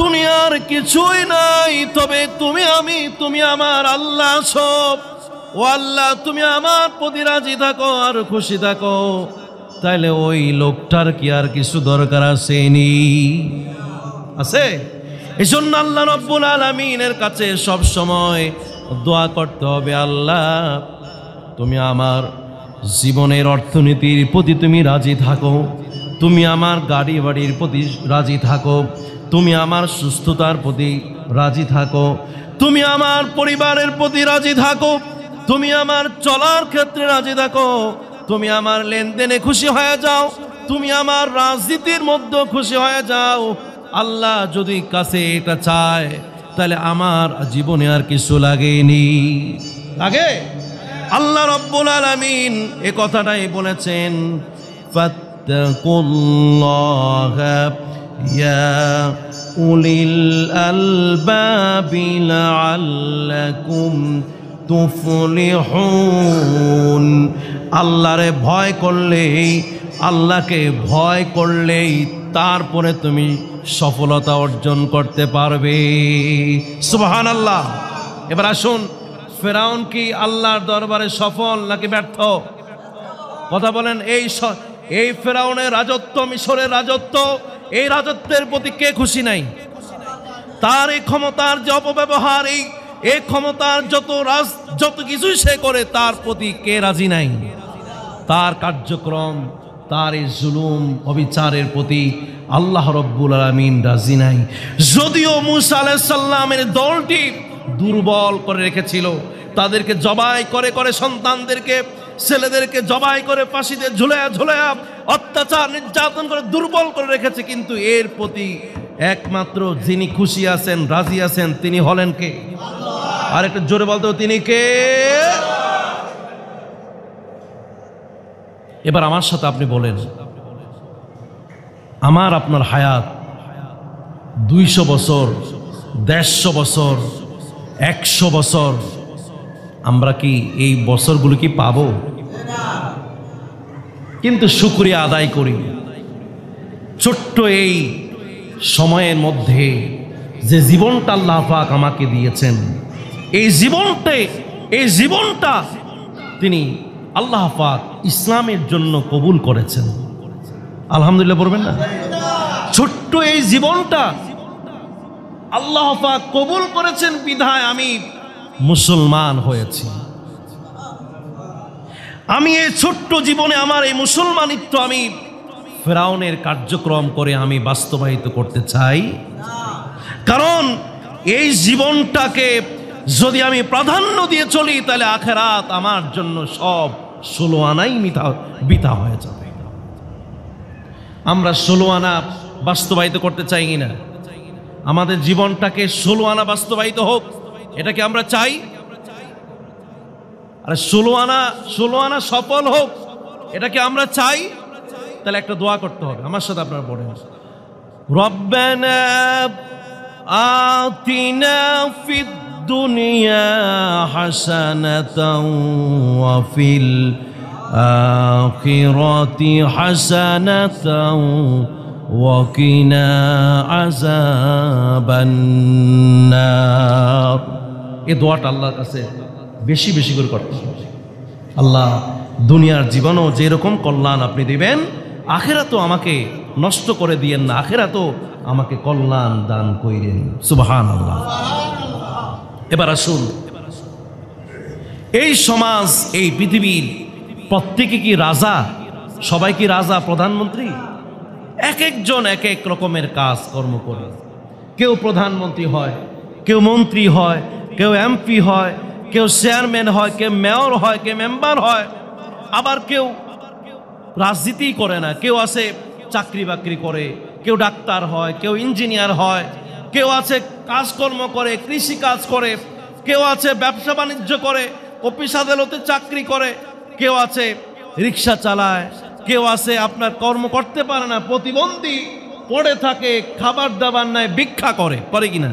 দুনিয়ার কিছুই নাই, তবে তুমি আমার আল্লাহ সব। ও আল্লাহ, তুমি আমার প্রতি রাজি থাকো আর খুশি থাকো, তাইলে ওই লোকটার কি আর কিছু দরকার আসেনি? আছে? এই জন্য আল্লাহ রাব্বুল আলামিনের কাছে সব সময় দোয়া করতে হবে, আল্লাহ তুমি আমার জীবনের অর্থনীতির প্রতি তুমি রাজি থাকো, তুমি আমার গাড়ি বাড়ির প্রতি রাজি থাকো, তুমি আমার সুস্থতার প্রতি রাজি থাকো, তুমি আমার পরিবারের প্রতি রাজি থাকো, তুমি আমার চলার ক্ষেত্রে রাজি থাকো, তুমি আমার লেনদেনে খুশি হয়ে যাও, তুমি আমার রাজনীতির মধ্যে খুশি হয়ে যাও। আল্লাহ যদি কাছে এটা চায়, তাহলে আমার জীবনে আর কিছু লাগেনি। লাগে? আল্লাহ রাব্বুল আলামিন এ কথাটাই বলেছেন, ফাত্তাকুল্লাহা ইয়া উলিল আলবাবি লাআল্লাকুম তুফলিহুন। আল্লাহরে ভয় করলেই, আল্লাহকে ভয় করলেই তারপরে তুমি সফলতা অর্জন করতে পারবে। সুবহানাল্লাহ। এবার আসুন, ফেরাউন কি আল্লাহর দরবারে সফল নাকি ব্যর্থ? কথা বলেন। এই ফেরাউনের রাজত্ব, মিশরের রাজত্ব, এই রাজত্বের প্রতি কে খুশি নাই? তার এই ক্ষমতার যে অপব্যবহার, এই ক্ষমতার যত কিছুই সে করে, তার প্রতি কে রাজি নাই? তার কার্যক্রম, তার এই জুলুম অবিচারের প্রতি আল্লাহ রব্বুল আলামিন রাজি নাই। যদিও মুসা আলাইহিস সালামের দলটি দুর্বল করে রেখেছিল, তাদেরকে জবাই করে করে, সন্তানদেরকে, ছেলেদেরকে জবাই করে ফাঁসিতে ঝুলায়া অত্যাচার নির্যাতন করে দুর্বল করে রেখেছে, কিন্তু এর প্রতি একমাত্র যিনি খুশি আছেন, রাজি আছেন, তিনি হলেন কে? আর একটু জোরে বলতে, তিনি কে? এবার আমার সাথে আপনি বলেন, আমার আপনার হায়াত 200 বছর, 150 বছর, 100 বছর, আমরা কি এই বছরগুলো কি পাবো? কিন্তু শুকরিয়া আদায় করি, ছোট্ট এই সময়ের মধ্যে যে জীবনটা আল্লাহ পাক আমাকে দিয়েছেন, এই জীবনটা তিনি আল্লাহ পাক ইসলামের জন্য কবুল করেছেন। আলহামদুলিল্লাহ বলবেন না? ছোট্ট এই জীবনটা আল্লাহ পাক কবুল করেছেন বিধায় আমি মুসলমান হয়েছি। আমি এই ছোট্ট জীবনে আমার এই মুসলমানিত্ব আমি ফেরাউনের কার্যক্রম করে আমি বাস্তবায়িত করতে চাই। কারণ এই জীবনটাকে যদি আমি প্রাধান্য দিয়ে চলি, তাহলে আখেরাত আমার জন্য সব 16 আনাই বৃথা হয়ে যাবে। আমরা 16 আনা বাস্তবায়িত করতে চাই কিনা? আমাদের জীবনটাকে 16 আনা বাস্তবায়িত হোক, এটাকে আমরা চাই। আর 16 আনা সফল হোক, এটাকে আমরা চাই। তাহলে একটা দোয়া করতে হবে, আমার সাথে আপনারা পড়েন, রব্বানা আতিনা ফিদ দুনিয়া হাসানাতাও ওয়া ফিল আখিরাতি হাসানাতাও ওয়া কিনা আযাবান নার। এই দোয়াটা আল্লাহর কাছে বেশি বেশি করে করতে হবে। আল্লাহ দুনিয়ার জীবনও যেরকম কল্যাণ আপনি দিবেন, আখিরাতও আমাকে নষ্ট করে দিয়েন না, আখিরাতও আমাকে কল্যাণ দান কইরেন। সুবহানাল্লাহ। এবার আসুন, এই সমাজ, এই পৃথিবীর প্রত্যেকে কি রাজা? সবাই কি রাজা, প্রধানমন্ত্রী? এক একজন এক এক রকমের কাজ কর্ম করে। কেউ প্রধানমন্ত্রী হয়, কেউ মন্ত্রী হয়, কেউ এমপি হয়, কেউ চেয়ারম্যান হয়, কেউ মেয়র হয়, কেউ মেম্বার হয়, আবার কেউ রাজনীতি করে না। কেউ আছে চাকরি বাকরি করে, কেউ ডাক্তার হয়, কেউ ইঞ্জিনিয়ার হয়, কেউ আছে কাজকর্ম করে, কৃষি কাজ করে, কেউ আছে ব্যবসা বাণিজ্য করে, অফিস আদালতে চাকরি করে, কেউ আছে রিক্সা চালায়, কেউ আছে আপনার কর্ম করতে পারে না, প্রতিবন্ধী পড়ে থাকে, খাবার দাবার নাই, ভিক্ষা করে কিনা?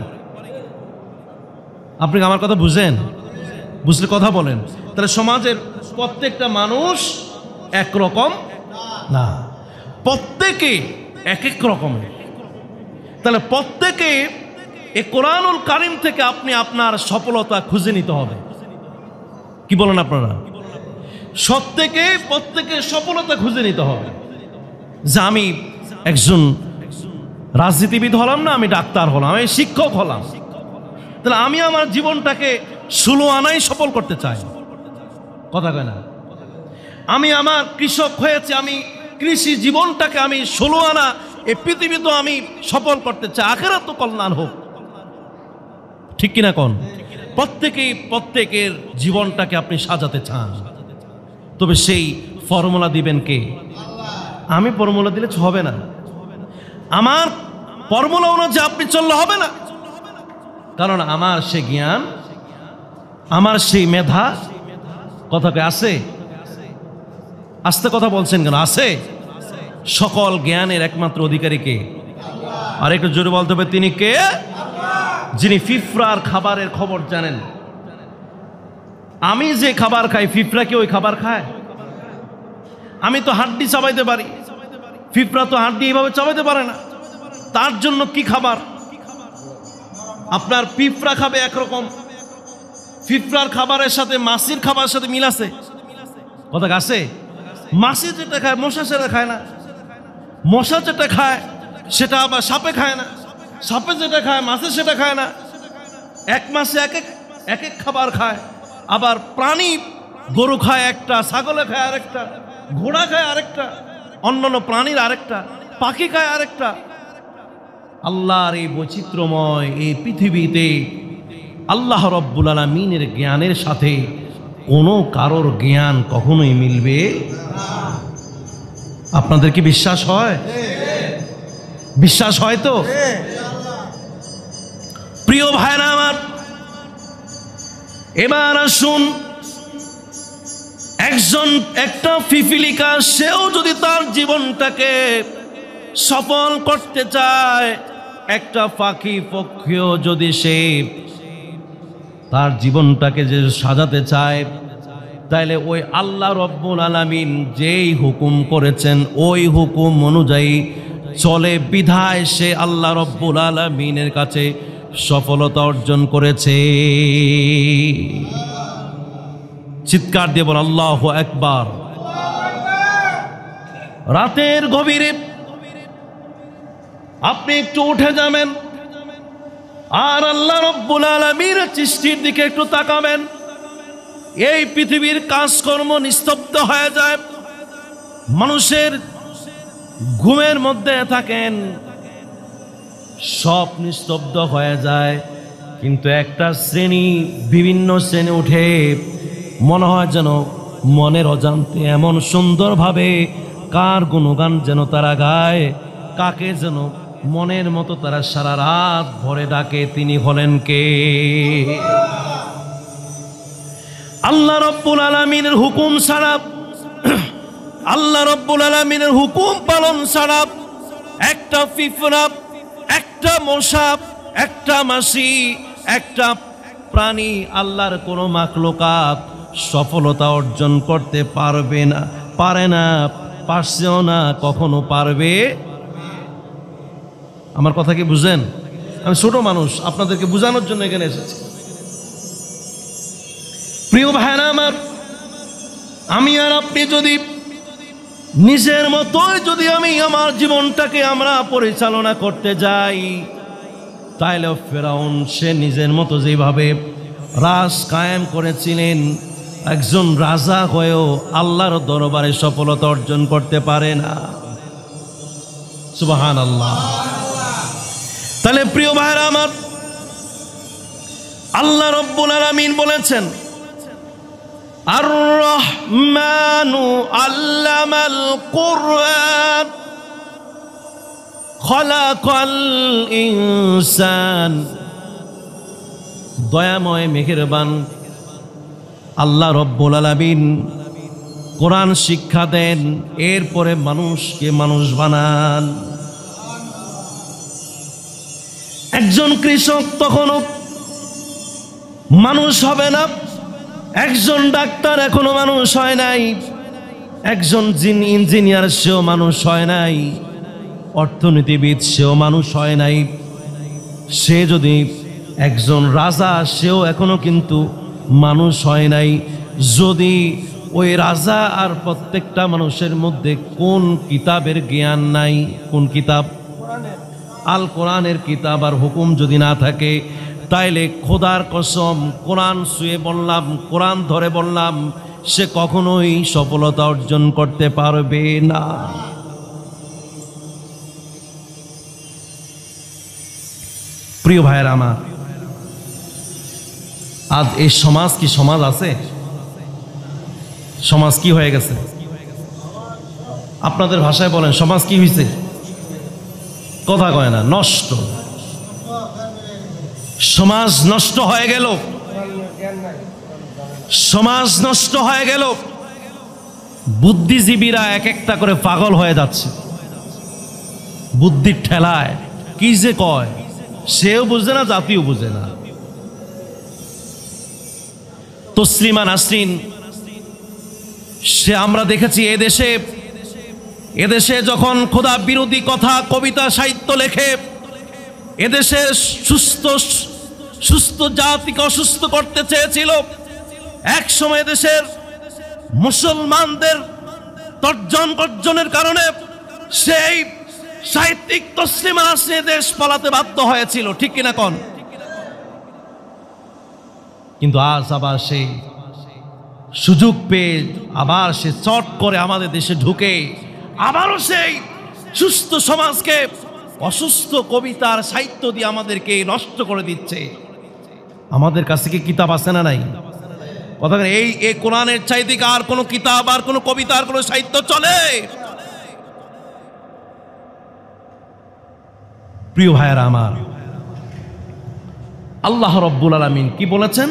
আপনি আমার কথা বুঝেন? বুঝলে কথা বলেন। তাহলে সমাজের প্রত্যেকটা মানুষ একরকম না, প্রত্যেকে এক এক রকমের। তাহলে প্রত্যেকে এই কোরআনুল কারীম থেকে আপনি আপনার সফলতা খুঁজে নিতে হবে। কি বলেন আপনারা? প্রত্যেকের সফলতা খুঁজে নিতে হবে। যে আমি একজন রাজনীতিবিদ হলাম না, আমি ডাক্তার হলাম, আমি শিক্ষক হলাম, তাহলে আমি আমার জীবনটাকে 16 আনাই সফল করতে চাই। কথা কয় না? আমি আমার কৃষক হয়েছে, আমি কৃষি জীবনটাকে আমি 16 আনা এই পৃথিবী তো আমি সফল করতে চাই, আখিরাত তো কল্যাণ হোক। ঠিক কিনা কোন? প্রত্যেকের জীবনটাকে আপনি সাজাতে চান, তবে সেই ফর্মুলা দিবেন কে? আমি ফর্মুলা দিলে হবে না, আমার ফর্মুলা অনুযায়ী আপনি চললে হবে না। কারণ আমার সে জ্ঞান, আমার সেই মেধা, কথাকে আছে? আস্তে কথা বলছেন কেন? আছে। সকল জ্ঞানের একমাত্র অধিকারী কে? আর একটু জোরে বলতে হবে, তিনি কে? যিনি ফিফরার খাবারের খবর জানেন। আমি যে খাবার খাই, ফিফরা কি ওই খাবার খায়? আমি তো হাড্ডি চাবাইতে পারি, ফিফরা তো হাড্ডি এইভাবে চাবাইতে পারে না। তার জন্য কি খাবার? আপনার পিঁপড়া খাবে একরকম, পিঁপড়ার খাবারের সাথে মাছির খাবারের সাথে মিল আছে? কথা আছে? মাছি যেটা খায় মশা সেটা খায় না, মশা যেটা খায় সেটা আবার সাপে খায় না, সাপে যেটা খায় মাছে সেটা খায় না। এক মাছে এক এক খাবার খায়। আবার প্রাণী, গরু খায় একটা, ছাগলে খায় আরেকটা, ঘোড়া খায় আরেকটা, অন্যান্য প্রাণীর আরেকটা, পাখি খায় আরেকটা। আল্লাহর এই বৈচিত্র্যময় এই পৃথিবীতে আল্লাহ রব্বুল আলামিনের জ্ঞানের সাথে কোনো কারোর জ্ঞান কখনোই মিলবে না। আপনাদের কি বিশ্বাস হয়? বিশ্বাস হয় তো? প্রিয় ভাইরা আমার, এবার আসুন, একটা পিপিলিকা, সেও যদি তার জীবনটাকে সফল করতে চায়, একটা পাখি পক্ষীও যদি সে তার জীবনটাকে যে সাজাতে চায়, তাইলে ওই আল্লাহ রব্বুল আলামিন যেই হুকুম করেছেন ওই হুকুম অনুযায়ী চলে বিধায় সে আল্লাহ রব্বুল আলামিনের কাছে সফলতা অর্জন করেছে। চিৎকার দিয়ে বল আল্লাহু আকবার। রাতের গভীরে আপনি একটু উঠে যাবেন আর আল্লাহ রব্বুল আলামিনের সৃষ্টির দিকে একটু তাকাবেন। এই পৃথিবীর কাজকর্ম নিস্তব্ধ হয়ে যায়, মানুষের ঘুমের মধ্যে থাকেন, সব নিস্তব্ধ হয়ে যায়, কিন্তু একটা শ্রেণী, বিভিন্ন শ্রেণী উঠে, মনে হয় যেন মনের অজান্তে এমন সুন্দরভাবে কার গুণগান যেন তারা গায়, কাকে যেন মনের মতো তারা সারা রাত ভরে ডাকে। তিনি হলেন কে? আল্লাহ রব্বুল আলামিনের হুকুম ছাড়া, আল্লাহ রব্বুল আলামিনের হুকুম পালন ছাড়া একটা পিঁপড়া, একটা মশা, একটা মাছি, একটা প্রাণী, আল্লাহর কোনো মাখলুকাত সফলতা অর্জন করতে পারবে না, পারে না, পারছেও না, কখনো পারবে। আমার কথা কি বুঝেন? আমি ছোট মানুষ, আপনাদেরকে বোঝানোর জন্য এখানে এসেছি। প্রিয় ভাইরা আমার, আমি আর আপনি যদি নিজের মতোই যদি আমি আমার জীবনটাকে আমরা পরিচালনা করতে যাই, তাইলে ফেরাউন সে নিজের মতো যেভাবে রাজ কায়েম করেছিলেন, একজন রাজা হয়েও আল্লাহর দরবারে সফলতা অর্জন করতে পারে না। সুবহানাল্লাহ। তাহলে প্রিয় ভাইরা আমার, আল্লাহ রাব্বুল আলামিন বলেছেন, আর রহমানু আল্লামাল কুরআন খলাকাল ইনসান। দয়াময় মেহেরবান আল্লাহ রাব্বুল আলামিন কোরআন শিক্ষা দেন, এরপরে মানুষকে মানুষ বানান। একজন কৃষক তখনও মানুষ হবে না, একজন ডাক্তার এখনো মানুষ হয় নাই, একজন ইঞ্জিনিয়ার সেও মানুষ হয় নাই, অর্থনীতিবিদ সেও মানুষ হয় নাই, সে যদি একজন রাজা সেও এখনো কিন্তু মানুষ হয় নাই। যদি ওই রাজা আর প্রত্যেকটা মানুষের মধ্যে কোন কিতাবের জ্ঞান নাই, কোন কিতাব? আল কোরআনের কিতাব আর হুকুম যদি না থাকে, তাইলে খোদার কসম কোরআন ছুঁয়ে বললাম, কোরআন ধরে বললাম, সে কখনোই সফলতা অর্জন করতে পারবে না। প্রিয় ভাইয়েরা আমার, আজ এই সমাজ কি সমাজ আছে? সমাজ কি হয়ে গেছে? আপনাদের ভাষায় বলেন, সমাজ কি হয়েছে? কথা কয় না, নষ্ট। সমাজ নষ্ট হয়ে গেল, সমাজ নষ্ট হয়ে গেল। বুদ্ধিজীবীরা এক একটা করে পাগল হয়ে যাচ্ছে বুদ্ধির ঠেলায়। কি যে কয়, সেও বুঝে না, জাতিও বুঝে না। তসলিমা নাসরিন, সে আমরা দেখেছি এদেশে যখন খোদা বিরোধী কথা, কবিতা, সাহিত্য লেখে, এদেশে সুস্থ জাতিকে অসুস্থ করতে চেয়েছিল। এক সময় দেশের মুসলমানদের তর্জন গর্জনের কারণে সেই সাহিত্যিক তসলিমা নাসরিন দেশ পালাতে বাধ্য হয়েছিল, ঠিক কিনা কোন? কিন্তু আজ আবার সেই সুযোগ পেয়ে আবার সে চট করে আমাদের দেশে ঢুকে আবারও সেই সুস্থ সমাজকে অসুস্থ কবিতার সাহিত্য দিয়ে আমাদেরকে নষ্ট করে দিচ্ছে। আমাদের কাছে কি কিতাব আছে না নাই? কথা এই কোরআনের চাইতে আর কোনো কিতাব, আর কোনো কবিতা, আর কোনো সাহিত্য চলে? প্রিয় ভাইয়েরা আমার, আল্লাহ রাব্বুল আলামিন কি বলেছেন?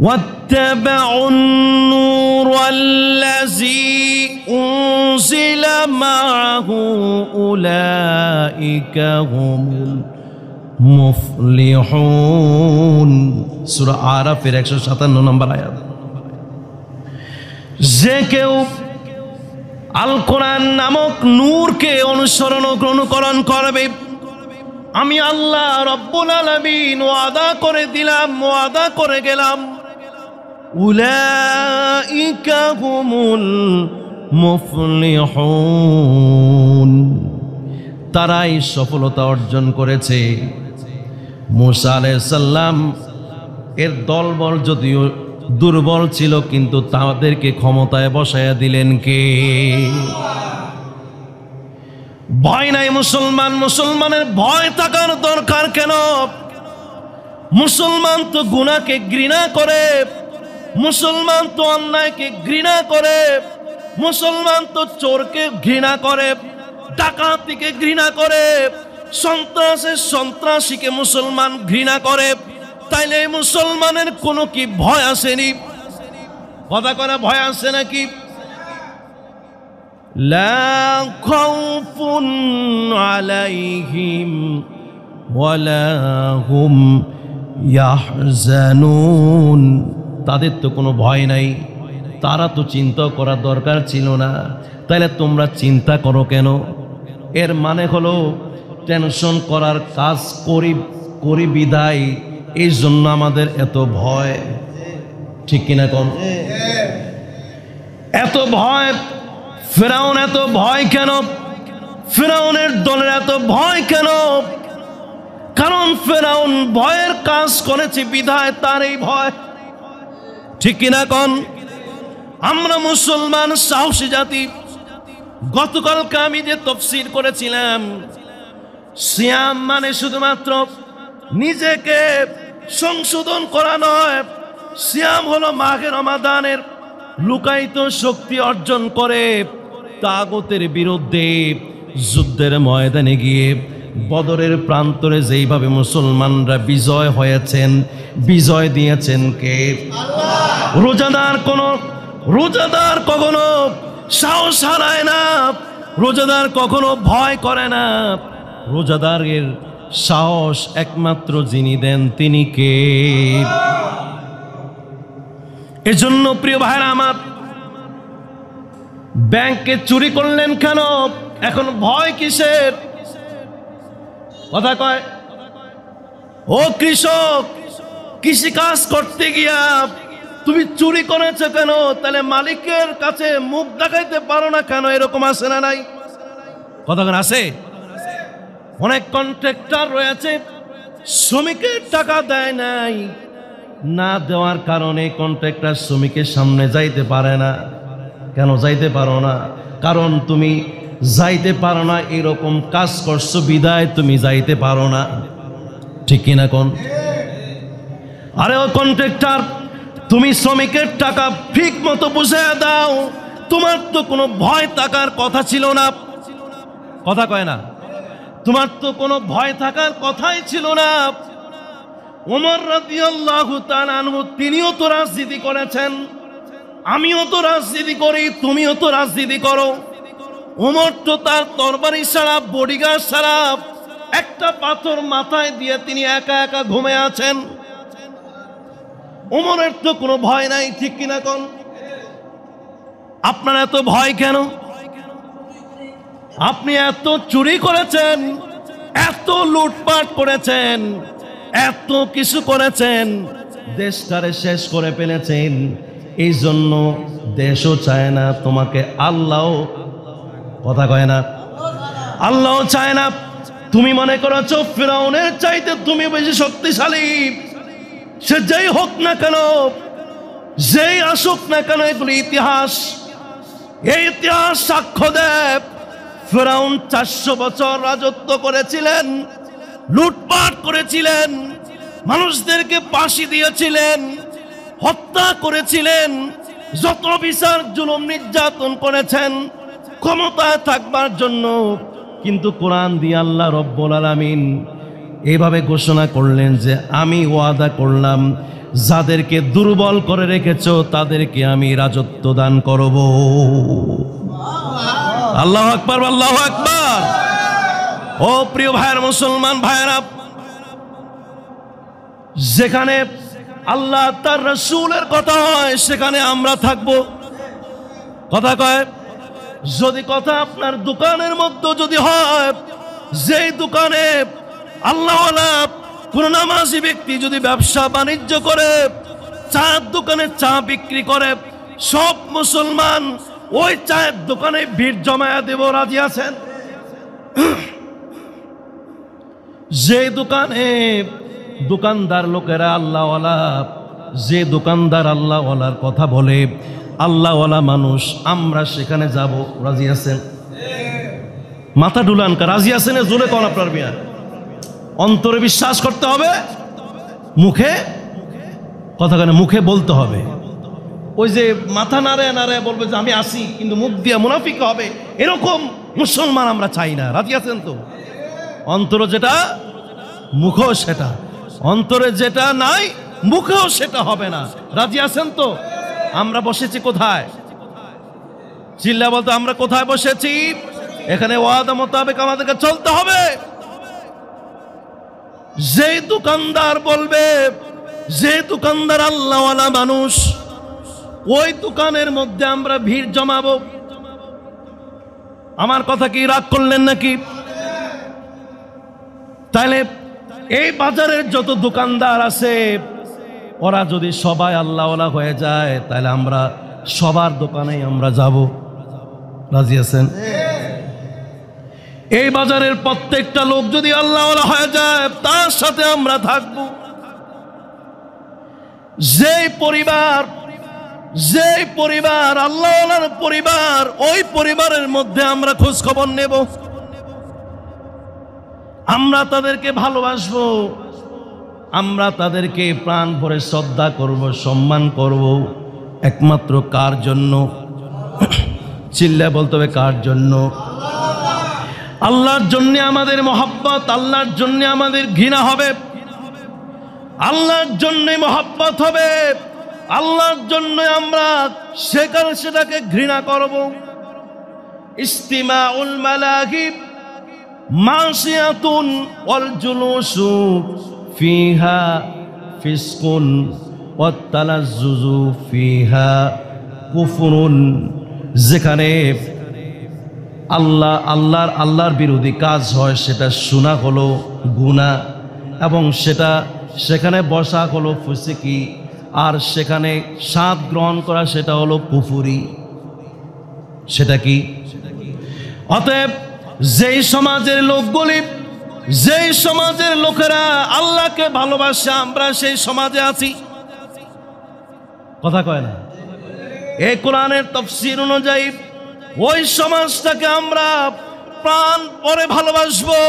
واتبعوا النور الذي أنزل معه أولئك هم المفلحون। সূরা আরাফের 157 নম্বর আয়াত। যে কেউ আল কোরআন নামক নূরকে অনুকরণ করবে, আমি আল্লাহ রাব্বুল আলামিন ওয়াদা করে দিলাম, ওয়াদা করে গেলাম, উলাইকা হুমুল মুফলিহুন, তারাই সফলতা অর্জন করেছে। মূসা আলাইহিস সালাম এর দলবল যদিও দুর্বল ছিল, কিন্তু তাদেরকে ক্ষমতায় বসায়া দিলেন কে? ভয় নাই মুসলমানের ভয় থাকার দরকার কেন? মুসলমান তো গুনাহকে ঘৃণা করে, মুসলমান তো অন্যায়কে ঘৃণা করে, মুসলমান তো চোরকে ঘৃণা করে, ডাকাতিকে ঘৃণা করে, সন্ত্রাসীকে মুসলমান ঘৃণা করে। তাইলে মুসলমানের কোনো কি ভয় আসেনি? কথা করে ভয় আসে নাকি? লা খাউফুন আলাইহিম ওয়ালা হুম ইয়াহজানুন, তাদের তো কোনো ভয় নাই, তারা তো চিন্তা করার দরকার ছিল না, তাহলে তোমরা চিন্তা করো কেন? এর মানে হলো টেনশন করার কাজ করি বিদায়, এই জন্য আমাদের এত ভয়। ঠিক কিনা কোন? এত ভয়। ফিরআউন এত ভয় কেন? ফিরআউনের দলের এত ভয় কেন? কারণ ফিরআউন ভয়ের কাজ করেছে বিধায় তার এই ভয়। ঠিক কিনা কোন? আমরা মুসলমান সাহসী জাতি। গতকালকে আমি যে তাফসীর করেছিলাম, সিয়াম মানে শুধুমাত্র নিজেকে সংশোধন করা নয়, সিয়াম হলো মাহে রমাদানের লুকায়িত শক্তি অর্জন করে তাগুতের বিরুদ্ধে যুদ্ধের ময়দানে গিয়ে বদরের প্রান্তরে যেইভাবে মুসলমানরা বিজয় হয়েছেন, বিজয় দিয়েছেন কে? আল্লাহ। রোজাদার কখনো সাহস হারায় না, রোজাদার কখনো ভয় করে না। রোজাদারের সাহস একমাত্র যিনি দেন তিনি কে? এজন্য প্রিয় ভাইরা আমার, ব্যাংকে চুরি করলেন কেন? এখন ভয় কিসের? কথা কয়। ও কৃষক, কৃষি কাজ করতে গিয়া তুমি চুরি করেছো কেন? তাহলে মালিকের কাছে মুখ দেখাইতে পারো না কেন? এরকম আছে না নাই? কতক্ষণ আছে? অনেক কন্ট্রাক্টর রয়েছে, শ্রমিকের টাকা দেয় নাই, না দেওয়ার কারণে কন্ট্রাক্টর শ্রমিকের সামনে যাইতে পারে না। কেন যাইতে পারো না? কারণ তুমি যাইতে পারো না, এরকম কাজ করছো বিদায় তুমি যাইতে পারো না। ঠিক কিনা কোন? আরে ও কন্ট্রাক্টর, তুমি শ্রমিকের টাকা ঠিক মতো বুঝে দাও, তোমার তো কোনো ভয় থাকার কথা ছিল না। কথা কয় না? তোমার তো কোনো ভয় থাকার কথাই ছিল না। ওমর রাদিয়াল্লাহু তাআলা আনহু তিনিও তো রাজনীতি করেছেন, আমিও তো রাজনীতি করি, তুমিও তো রাজনীতি করো। ওমর তো তার তরবারি ছাড়া, বডিগার্ড ছাড়া একটা পাথর মাথায় দিয়ে তিনি একা একা ঘুমে আছেন। ওমরের তো কোনো ভয় নাই। ঠিক কিনা কোন? আপনার এত ভয় কেন? আপনি এত চুরি করেছেন, এত লুটপাট করেছেন, এত কিছু করেছেন, দেশটারে শেষ করে ফেলেছেন। এই জন্য দেশও চায় না তোমাকে, আল্লাহ, কথা কয় না, আল্লাহ চায় না। তুমি মনে করেছো ফিরআউনের চাইতে তুমি বেশি শক্তিশালী। সে যেই হোক না কেন, যেই আসুক না কেন, এগুলি ইতিহাস। এই ইতিহাস সাক্ষ্য দেয় ফিরআউন 400 বছর রাজত্ব করেছিলেন, লুটপাট করেছিলেন, মানুষদেরকে ফাঁসি দিয়েছিলেন, হত্যা করেছিলেন, যত বিচার জুলুম নির্যাতন করেছেন ক্ষমতায় থাকবার জন্য। কিন্তু কোরআন দিয়ে আল্লাহ রব্বুল আলামিন এইভাবে ঘোষণা করলেন যে আমি ওয়াদা করলাম যাদেরকে দুর্বল করে রেখেছো তাদেরকে আমি রাজত্ব দান করব। আল্লাহু আকবার, আল্লাহু আকবার। ও প্রিয় ভাইয়ের, মুসলমান ভাইয়েরা, যেখানে আল্লাহ তার রাসূলের কথা হয় সেখানে আমরা থাকবো। কথা কয়। যদি কথা আপনার দোকানের মধ্যে যদি হয়, যেই দোকানে আল্লাহওয়ালা কোন নামাজি ব্যক্তি যদি ব্যবসা বাণিজ্য করে, চায়ের দোকানে চা বিক্রি করে, সব মুসলমান ওই চায়ের দোকানে ভিড় জমায়া দেব, রাজি আছেন? যে দোকানে দোকানদার লোকেরা আল্লাহওয়ালা, যে দোকানদার আল্লাহওয়ালার কথা বলে, আল্লাহওয়ালা মানুষ, আমরা সেখানে যাব, রাজি আছেন? মাথা ডুলান কা, রাজি আছেন? জোরে কোন আপনার মিয়া? অন্তরে বিশ্বাস করতে হবে, মুখে কথা কেন, মুখে বলতে হবে। ওই যে মাথা নাড়ে নাড়ে বলবে যে আমি আসি, কিন্তু মুখ দিয়ে মুনাফিক হবে, এরকম মুসলমান আমরা চাই না। রাজি আছেন তো? অন্তরে যেটা, মুখেও সেটা। অন্তরে যেটা নাই, মুখেও সেটা হবে না। রাজি আছেন তো? আমরা বসেছি কোথায়? চিল্লা বলতে, আমরা কোথায় বসেছি? এখানে ওয়াদা মোতাবেক আমাদেরকে চলতে হবে। যে দোকানদার বলবে, যে দোকানদার আল্লাহওয়ালা মানুষ, ওই দোকানের মধ্যে আমরা ভিড় জমাবো। আমার কথা কি রাগ করলেন নাকি? তাহলে এই বাজারের যত দোকানদার আছে ওরা যদি সবাই আল্লাহওয়ালা হয়ে যায় তাহলে আমরা সবার দোকানে আমরা যাব। রাজি আছেন? এই বাজারের প্রত্যেকটা লোক যদি আল্লাহওয়ালা হয়ে যায় তার সাথে আমরা থাকব। যেই পরিবার আল্লাহওয়ালার পরিবার, ওই পরিবারের মধ্যে আমরা খোঁজ খবর নেব, আমরা তাদেরকে ভালোবাসবো, আমরা তাদেরকে প্রাণ ভরে শ্রদ্ধা করব, সম্মান করব। একমাত্র কার জন্য? চিল্লায় বলতে হবে কার জন্য? আল্লাহর জন্য আমাদের মহব্বত, আল্লাহর জন্য আমাদের ঘৃণা হবে, আল্লাহর জন্য মহব্বত হবে, আল্লাহর জন্য আমরা সেটাকে ঘৃণা করব। ইস্তিমাউল মালাহিব মাসিয়াতুন ওয়াল জুলুসু ফিহা ফিসকুন ওয়াত তালাজ্জুজু ফিহা কুফরুন। যেখানে আল্লাহর বিরোধী কাজ হয় সেটা শোনা হলো গুনাহ, এবং সেখানে বসা হলো ফুসিকি, আর সেখানে স্বাদ গ্রহণ করা সেটা হলো কুফুরি। সেটা কি? অতএব যেই সমাজের লোকগুলি, যেই সমাজের লোকেরা আল্লাহকে ভালোবাসে, আমরা সেই সমাজে আছি। কথা কয় না? এই কোরআনের তাফসীর অনুযায়ী ওই সমাজটাকে আমরা প্রাণ পরে ভালোবাসবো,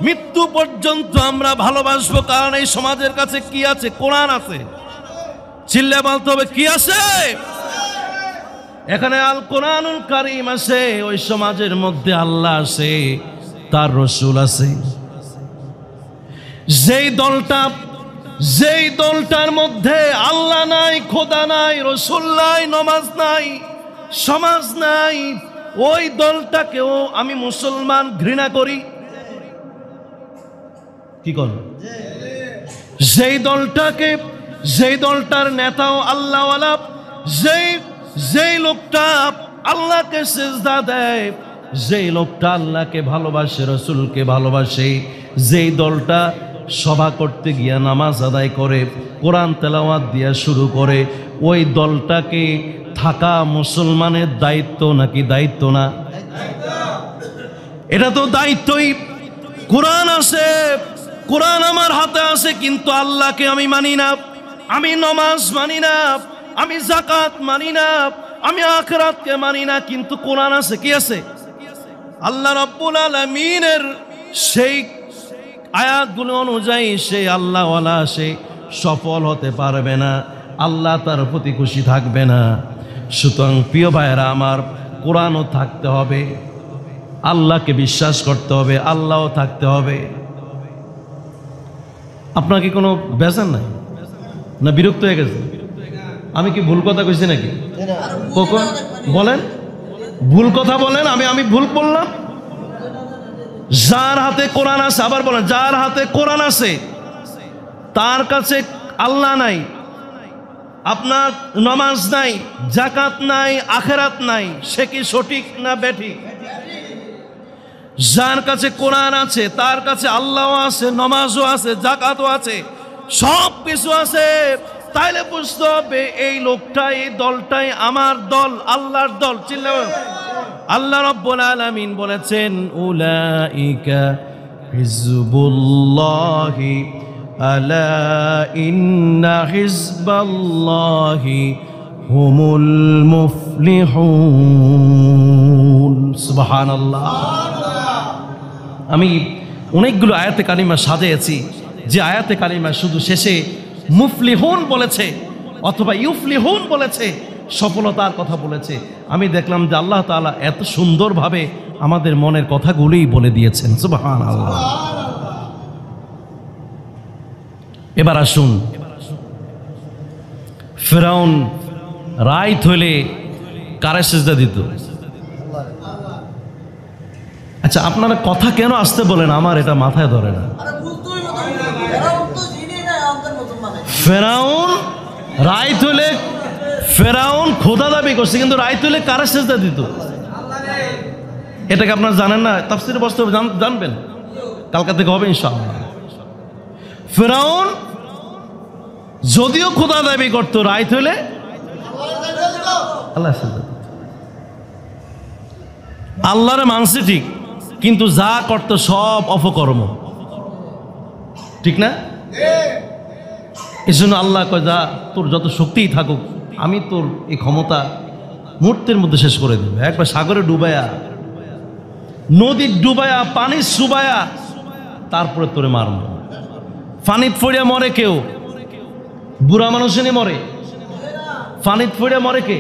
মৃত্যু পর্যন্ত আমরা ভালোবাসবো। কারণ এই সমাজের কাছে কি আছে? কোরআন আছে। চিল্লা বলতে হবে কি আছে? এখানে আল কোরআনুল কারীম আছে, ওই সমাজের মধ্যে আল্লাহ আছে, তার রাসূল আছে। যেই দলটার মধ্যে আল্লাহ নাই, খোদা নাই, রাসূল নাই, নামাজ নাই, সমাজ নাই, ওই দলটাকেও আমি মুসলমান ঘৃণা করি। কি কর? যেই দলটার নেতাও আল্লাহওয়ালা, যেই লোকটা আল্লাহকে সিজদা দেয়, যেই লোকটা আল্লাহকে ভালোবাসে, রাসূলকে ভালোবাসে, যেই দলটা সভা করতে গিয়া নামাজ আদায় করে, কোরআন তেলাওয়াত দিয়া শুরু করে, ওই দলটাকে থাকা মুসলমানের দায়িত্ব নাকি দায়িত্ব না? এটা তো দায়িত্বই। কোরআন আছে, কোরআন আমার হাতে আছে, কিন্তু আল্লাহকে আমি মানি না, আমি নামাজ মানি না, আমি যাকাত মানি না, আমি আখিরাতকে মানি না, কিন্তু কোরআন আছে। কি আছে? আল্লাহ রাব্বুল আলামিনের সেই আয়াতগুলো অনুযায়ী সেই আল্লাহওয়ালা সে সফল হতে পারবে না, আল্লাহ তার প্রতি খুশি থাকবে না। সুতরাং প্রিয় ভাইয়েরা আমার, কোরআনও থাকতে হবে, আল্লাহকে বিশ্বাস করতে হবে, আল্লাহও থাকতে হবে। আপনার কি কোনো বেজার নাই না? বিরক্ত হয়ে গেছে? আমি কি ভুল কথা কইছি নাকি? কখন বলেন? ভুল কথা বলেন। আমি ভুল বললাম? যার হাতে কোরআন আছে, আবার বলেন, যার হাতে কোরআন আছে তার কাছে আল্লাহ নাই, আপনার নামাজ নাই, যাকাত নাই, আখিরাত নাই, সে কি সঠিক না বেঠিক? যার কাছে কোরআন আছে তার কাছে আল্লাহও আছে, নামাজও আছে, যাকাতও আছে, সব কিছু আছে। তাইলে বুঝতে হবে এই লোকটাই, এই দলটাই আমার দল, আল্লাহর দল। চিল্লাও! আল্লাহ রাব্বুল আলামিন বলেছেন, উলাইকা হিজবুল্লাহি আলা ইন্না হিজবাল্লাহি হুমুল মুফলিহুন। সুবহানাল্লাহ। আমি অনেকগুলো আয়াতে কালিমা সাজিয়েছি, যে আয়াতে কালিমা শুধু শেষে মুফলিহুন বলেছে অথবা ইউফলিহুন বলেছে, সফলতার কথা বলেছে। আমি দেখলাম যে আল্লাহ তাআলা এত সুন্দরভাবে আমাদের মনের কথাগুলোই বলে দিয়েছেন। সুবহানাল্লাহ। এবার আসুন, ফিরআউন রাইত হইলে কারে সিজদা দিত? আচ্ছা, আপনারা কথা কেন আসতে বলেন? আমার এটা মাথায় ধরে না। ফেরাউন রাইত হলে ফেরাউন খোদা দাবি করছে, কিন্তু রাইত হলে কারে সেজদা দিত? এটাকে আপনারা জানেন না, তাফসীরে বসতে হবে, জানবেন, কালকা থেকে হবে ইনশাআল্লাহ। ফেরাউন যদিও খোদা দাবি করতো, রাইত হলে আল্লাহ সেজদা দিত। আল্লাহরে মানছে ঠিক, কিন্তু যা করতো সব অপকর্ম, ঠিক না? এই জন্য আল্লাহ কয়, যা তোর যত শক্তিই থাকুক, আমি তোর এই ক্ষমতা মুহূর্তের মধ্যে শেষ করে দেবে। একবার সাগরে ডুবায়া, নদী ডুবায়া, পানি চুবায়া, তারপরে তোরে মারব। পানিত ফড়িয়া মরে কেউ? বুড়া মানুষেরই মরে। পানিত ফড়িয়া মরে কে?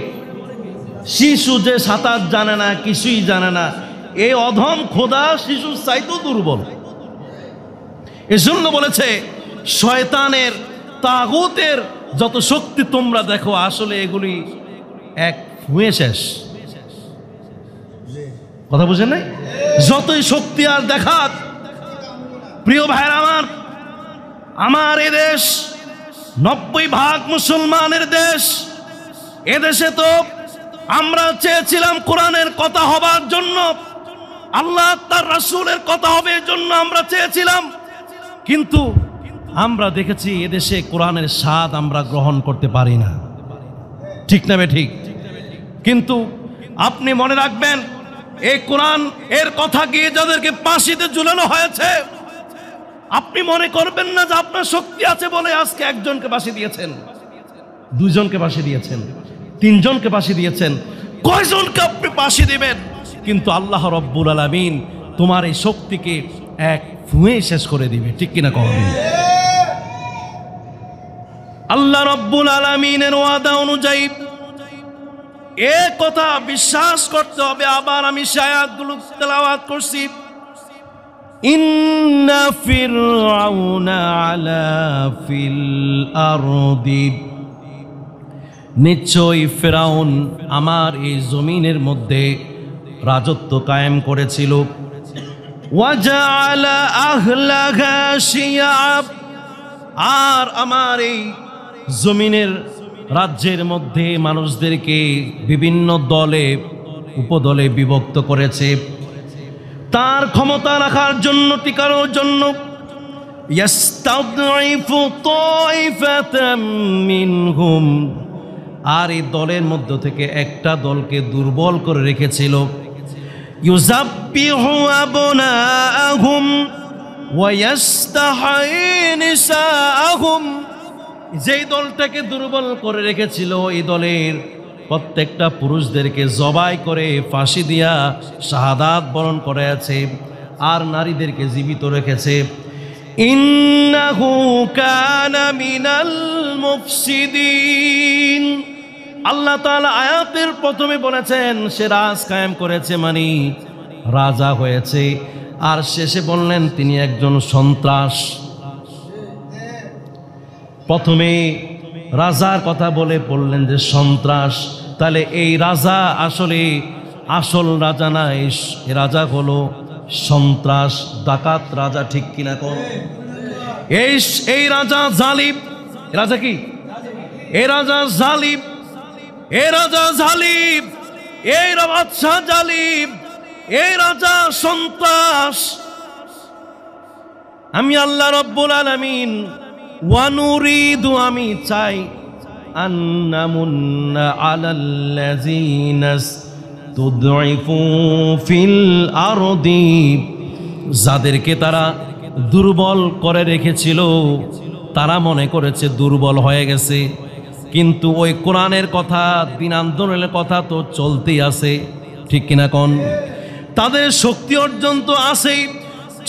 শিশু যে সাঁতার জানে না, কিছুই জানে না, এই অধম খোদা শিশুর চাইতেও দুর্বল। এজন্য বলেছে শয়তানের, তাগুতের যত শক্তি তোমরা দেখো, আসলে এগুলি এক ফুঁয়ে শেষ। কথা বুঝেন নাই? যতই শক্তি আর দেখাক, প্রিয় ভাইয়ের আমার এ দেশ 90% মুসলমানের দেশ। এদেশে তো আমরা চেয়েছিলাম কোরআনের কথা হবার জন্য, আল্লাহ তার রাসূলের কথা হবে এর জন্য আমরা চেয়েছিলাম, কিন্তু আমরা দেখেছি এদেশে কোরআনের স্বাদ আমরা গ্রহণ করতে পারি না, ঠিক না বে ঠিক? কিন্তু আপনি মনে রাখবেন, এই কোরআন এর কথা গিয়ে যাদেরকে ফাঁসিতে ঝুলানো হয়েছে, আপনি মনে করবেন না যে আপনার শক্তি আছে বলে আজকে একজনকে ফাঁসি দিয়েছেন, দুইজনকে ফাঁসি দিয়েছেন, তিনজনকে ফাঁসি দিয়েছেন, কয়জনকে আপনি ফাঁসি দিবেন? কিন্তু আল্লাহ রব্বুল আলামিন তোমার এই শক্তিকে এক ফুঁয়ে শেষ করে দিবে, ঠিক কিনা কখন? আল্লাহ রব্বুল আলামিনের ওয়াদা অনুযায়ী এ কথা বিশ্বাস করতে হবে। আবার আমি আয়াতগুলো তেলাওয়াত করছি। ইন্না ফিরআউনা আলা ফিল আরদি, নিশ্চয়ই ফিরআউন আমার এই জমিনের মধ্যে রাজত্ব কায়েম করেছিল। ওয়াজআলা আহলাহা শিয়া, আর আমার এই জমিনের রাজ্যের মধ্যে মানুষদেরকে বিভিন্ন দলে উপদলে বিভক্ত করেছে তার ক্ষমতা রাখার জন্য, টিকানোর জন্য। ইয়াস্তাদঈফু তাইফাতাম মিনহুম, আর এই দলের মধ্য থেকে একটা দলকে দুর্বল করে রেখেছিল। ইউযাব্বিহু আবনাআহুম ওয়া ইয়াস্তাহয়ী নিসাআহুম, যেই দলটাকে দুর্বল করে রেখেছিল এই দলের প্রত্যেকটা পুরুষদেরকে জবাই করে ফাঁসি দিয়া শাহাদাত বরণ করেছে, আর নারীদেরকে জীবিত রেখেছে। ইন্নাহু কানা মিনাল মুফসিদিন, আল্লাহ তাআলা আয়াতের প্রথমে বলেছেন সে রাজ কায়েম করেছে, মানে রাজা হয়েছে, আর শেষে বললেন তিনি একজন সন্ত্রাস। প্রথমে রাজার কথা বলে বললেন যে সন্ত্রাস, তাহলে এই রাজা আসলে আসল রাজা না, এই রাজা হলো সন্ত্রাস, ডাকাত রাজা, ঠিক কিনা কোন? এই রাজা জালিম। রাজা কি? এই রাজা জালিম, এই রাজা জালিম, এই বাদশা জালিম, এই রাজা সন্ত্রাস। আমি আল্লাহ রব্বুল আলামিন ওয়ানুরিদু, আমি চাই, আন্নামুন্না আলাল্লাযীনা তুদঈফু ফিল আরদি, যাদেরকে তারা দুর্বল করে রেখেছিল, তারা মনে করেছে দুর্বল হয়ে গেছে, কিন্তু ওই কোরআনের কথা, দিন আন্দোলনের কথা তো চলতেই আছে, ঠিক কিনা কোন? তাদের শক্তি অর্জন তো আছেই,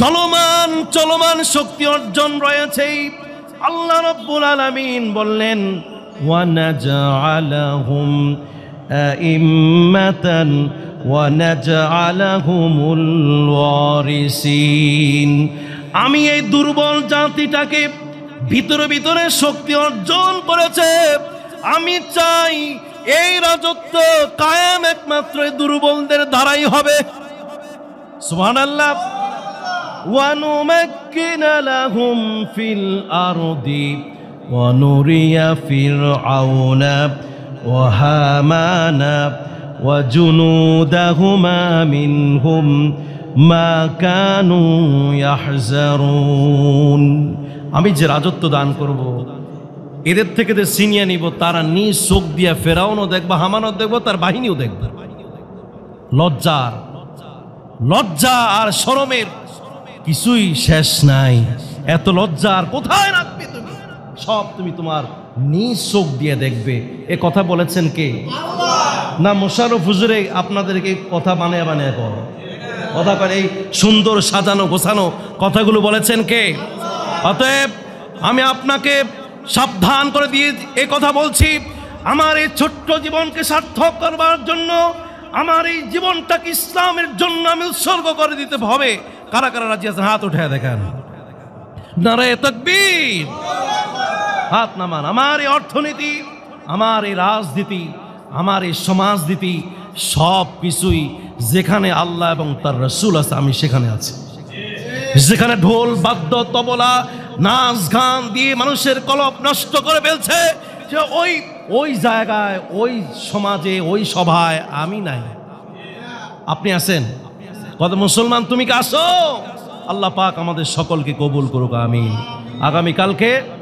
চলমান চলমান শক্তি অর্জন রয়েছেই। আল্লাহ রাব্বুল আলামিন বললেন ওয়া নাজআলাহুম আইম্মাতান ওয়া নাজআলাহুমুল ওয়ারিসিন, আমি এই দুর্বল জাতিটাকে ভিতরে ভিতরে শক্তি অর্জন করেছে, আমি চাই এই রাজত্ব কায়েম একমাত্র দুর্বলদের দ্বারাই হবে। সুবহানাল্লাহ। ওয়ানুমাক্কিনা লাহুম ফিল আরদি, ونري فرعون وهامان وجنودهما منهم ما كانوا يحذرون। আমি যে রাজত্ব দান করব, এদের থেকে যে ছিনিয়ে নিব, তারা নিজ চোখ দিয়া ফেরাউনও দেখবো, হামানও দেখবো, তার বাহিনীও দেখবো। লজ্জা আর শরমের কিছুই শেষ নাই। এত লজ্জা আর কোথায় রাখবে তুমি? সব তুমি তোমার নিজ চোখ দিয়ে দেখবে। এ কথা বলেছেন কে? না মোশাররফ হুজুরে আপনাদেরকে কথা বানিয়ে বানিয়ে কর কথা করে, এই সুন্দর সাজানো গোছানো কথাগুলো বলেছেন কে? অতএব আমি আপনাকে সাবধান করে দিয়ে এই কথা বলছি, আমার এই ছোট্ট জীবনকে সার্থক করবার জন্য, আমার এই জীবনটাকে ইসলামের জন্য আমি উৎসর্গ করে দিতে হবে। কারা কারা রাজি আছেন? হাত উঠে দেখেন। নারায়ে তাকবীর, হাত নামান। আমার এই অর্থনীতি, আমার এই রাজনীতি, আমার এই সমাজনীতি, সব কিছুই যেখানে আল্লাহ এবং তার রাসূল আছে, আমি সেখানে আছি। যেখানে ঢোল বাদ্য তবলা নাচ গান দিয়ে মানুষের কলব নষ্ট করে ফেলছে, ওই জায়গায়, ওই সমাজে, ওই সভায় আমি নাই। আপনি আছেন? কত মুসলমান তুমি কি আসো? আল্লাহ পাক আমাদের সকলকে কবুল করুক, আমিন। আগামীকালকে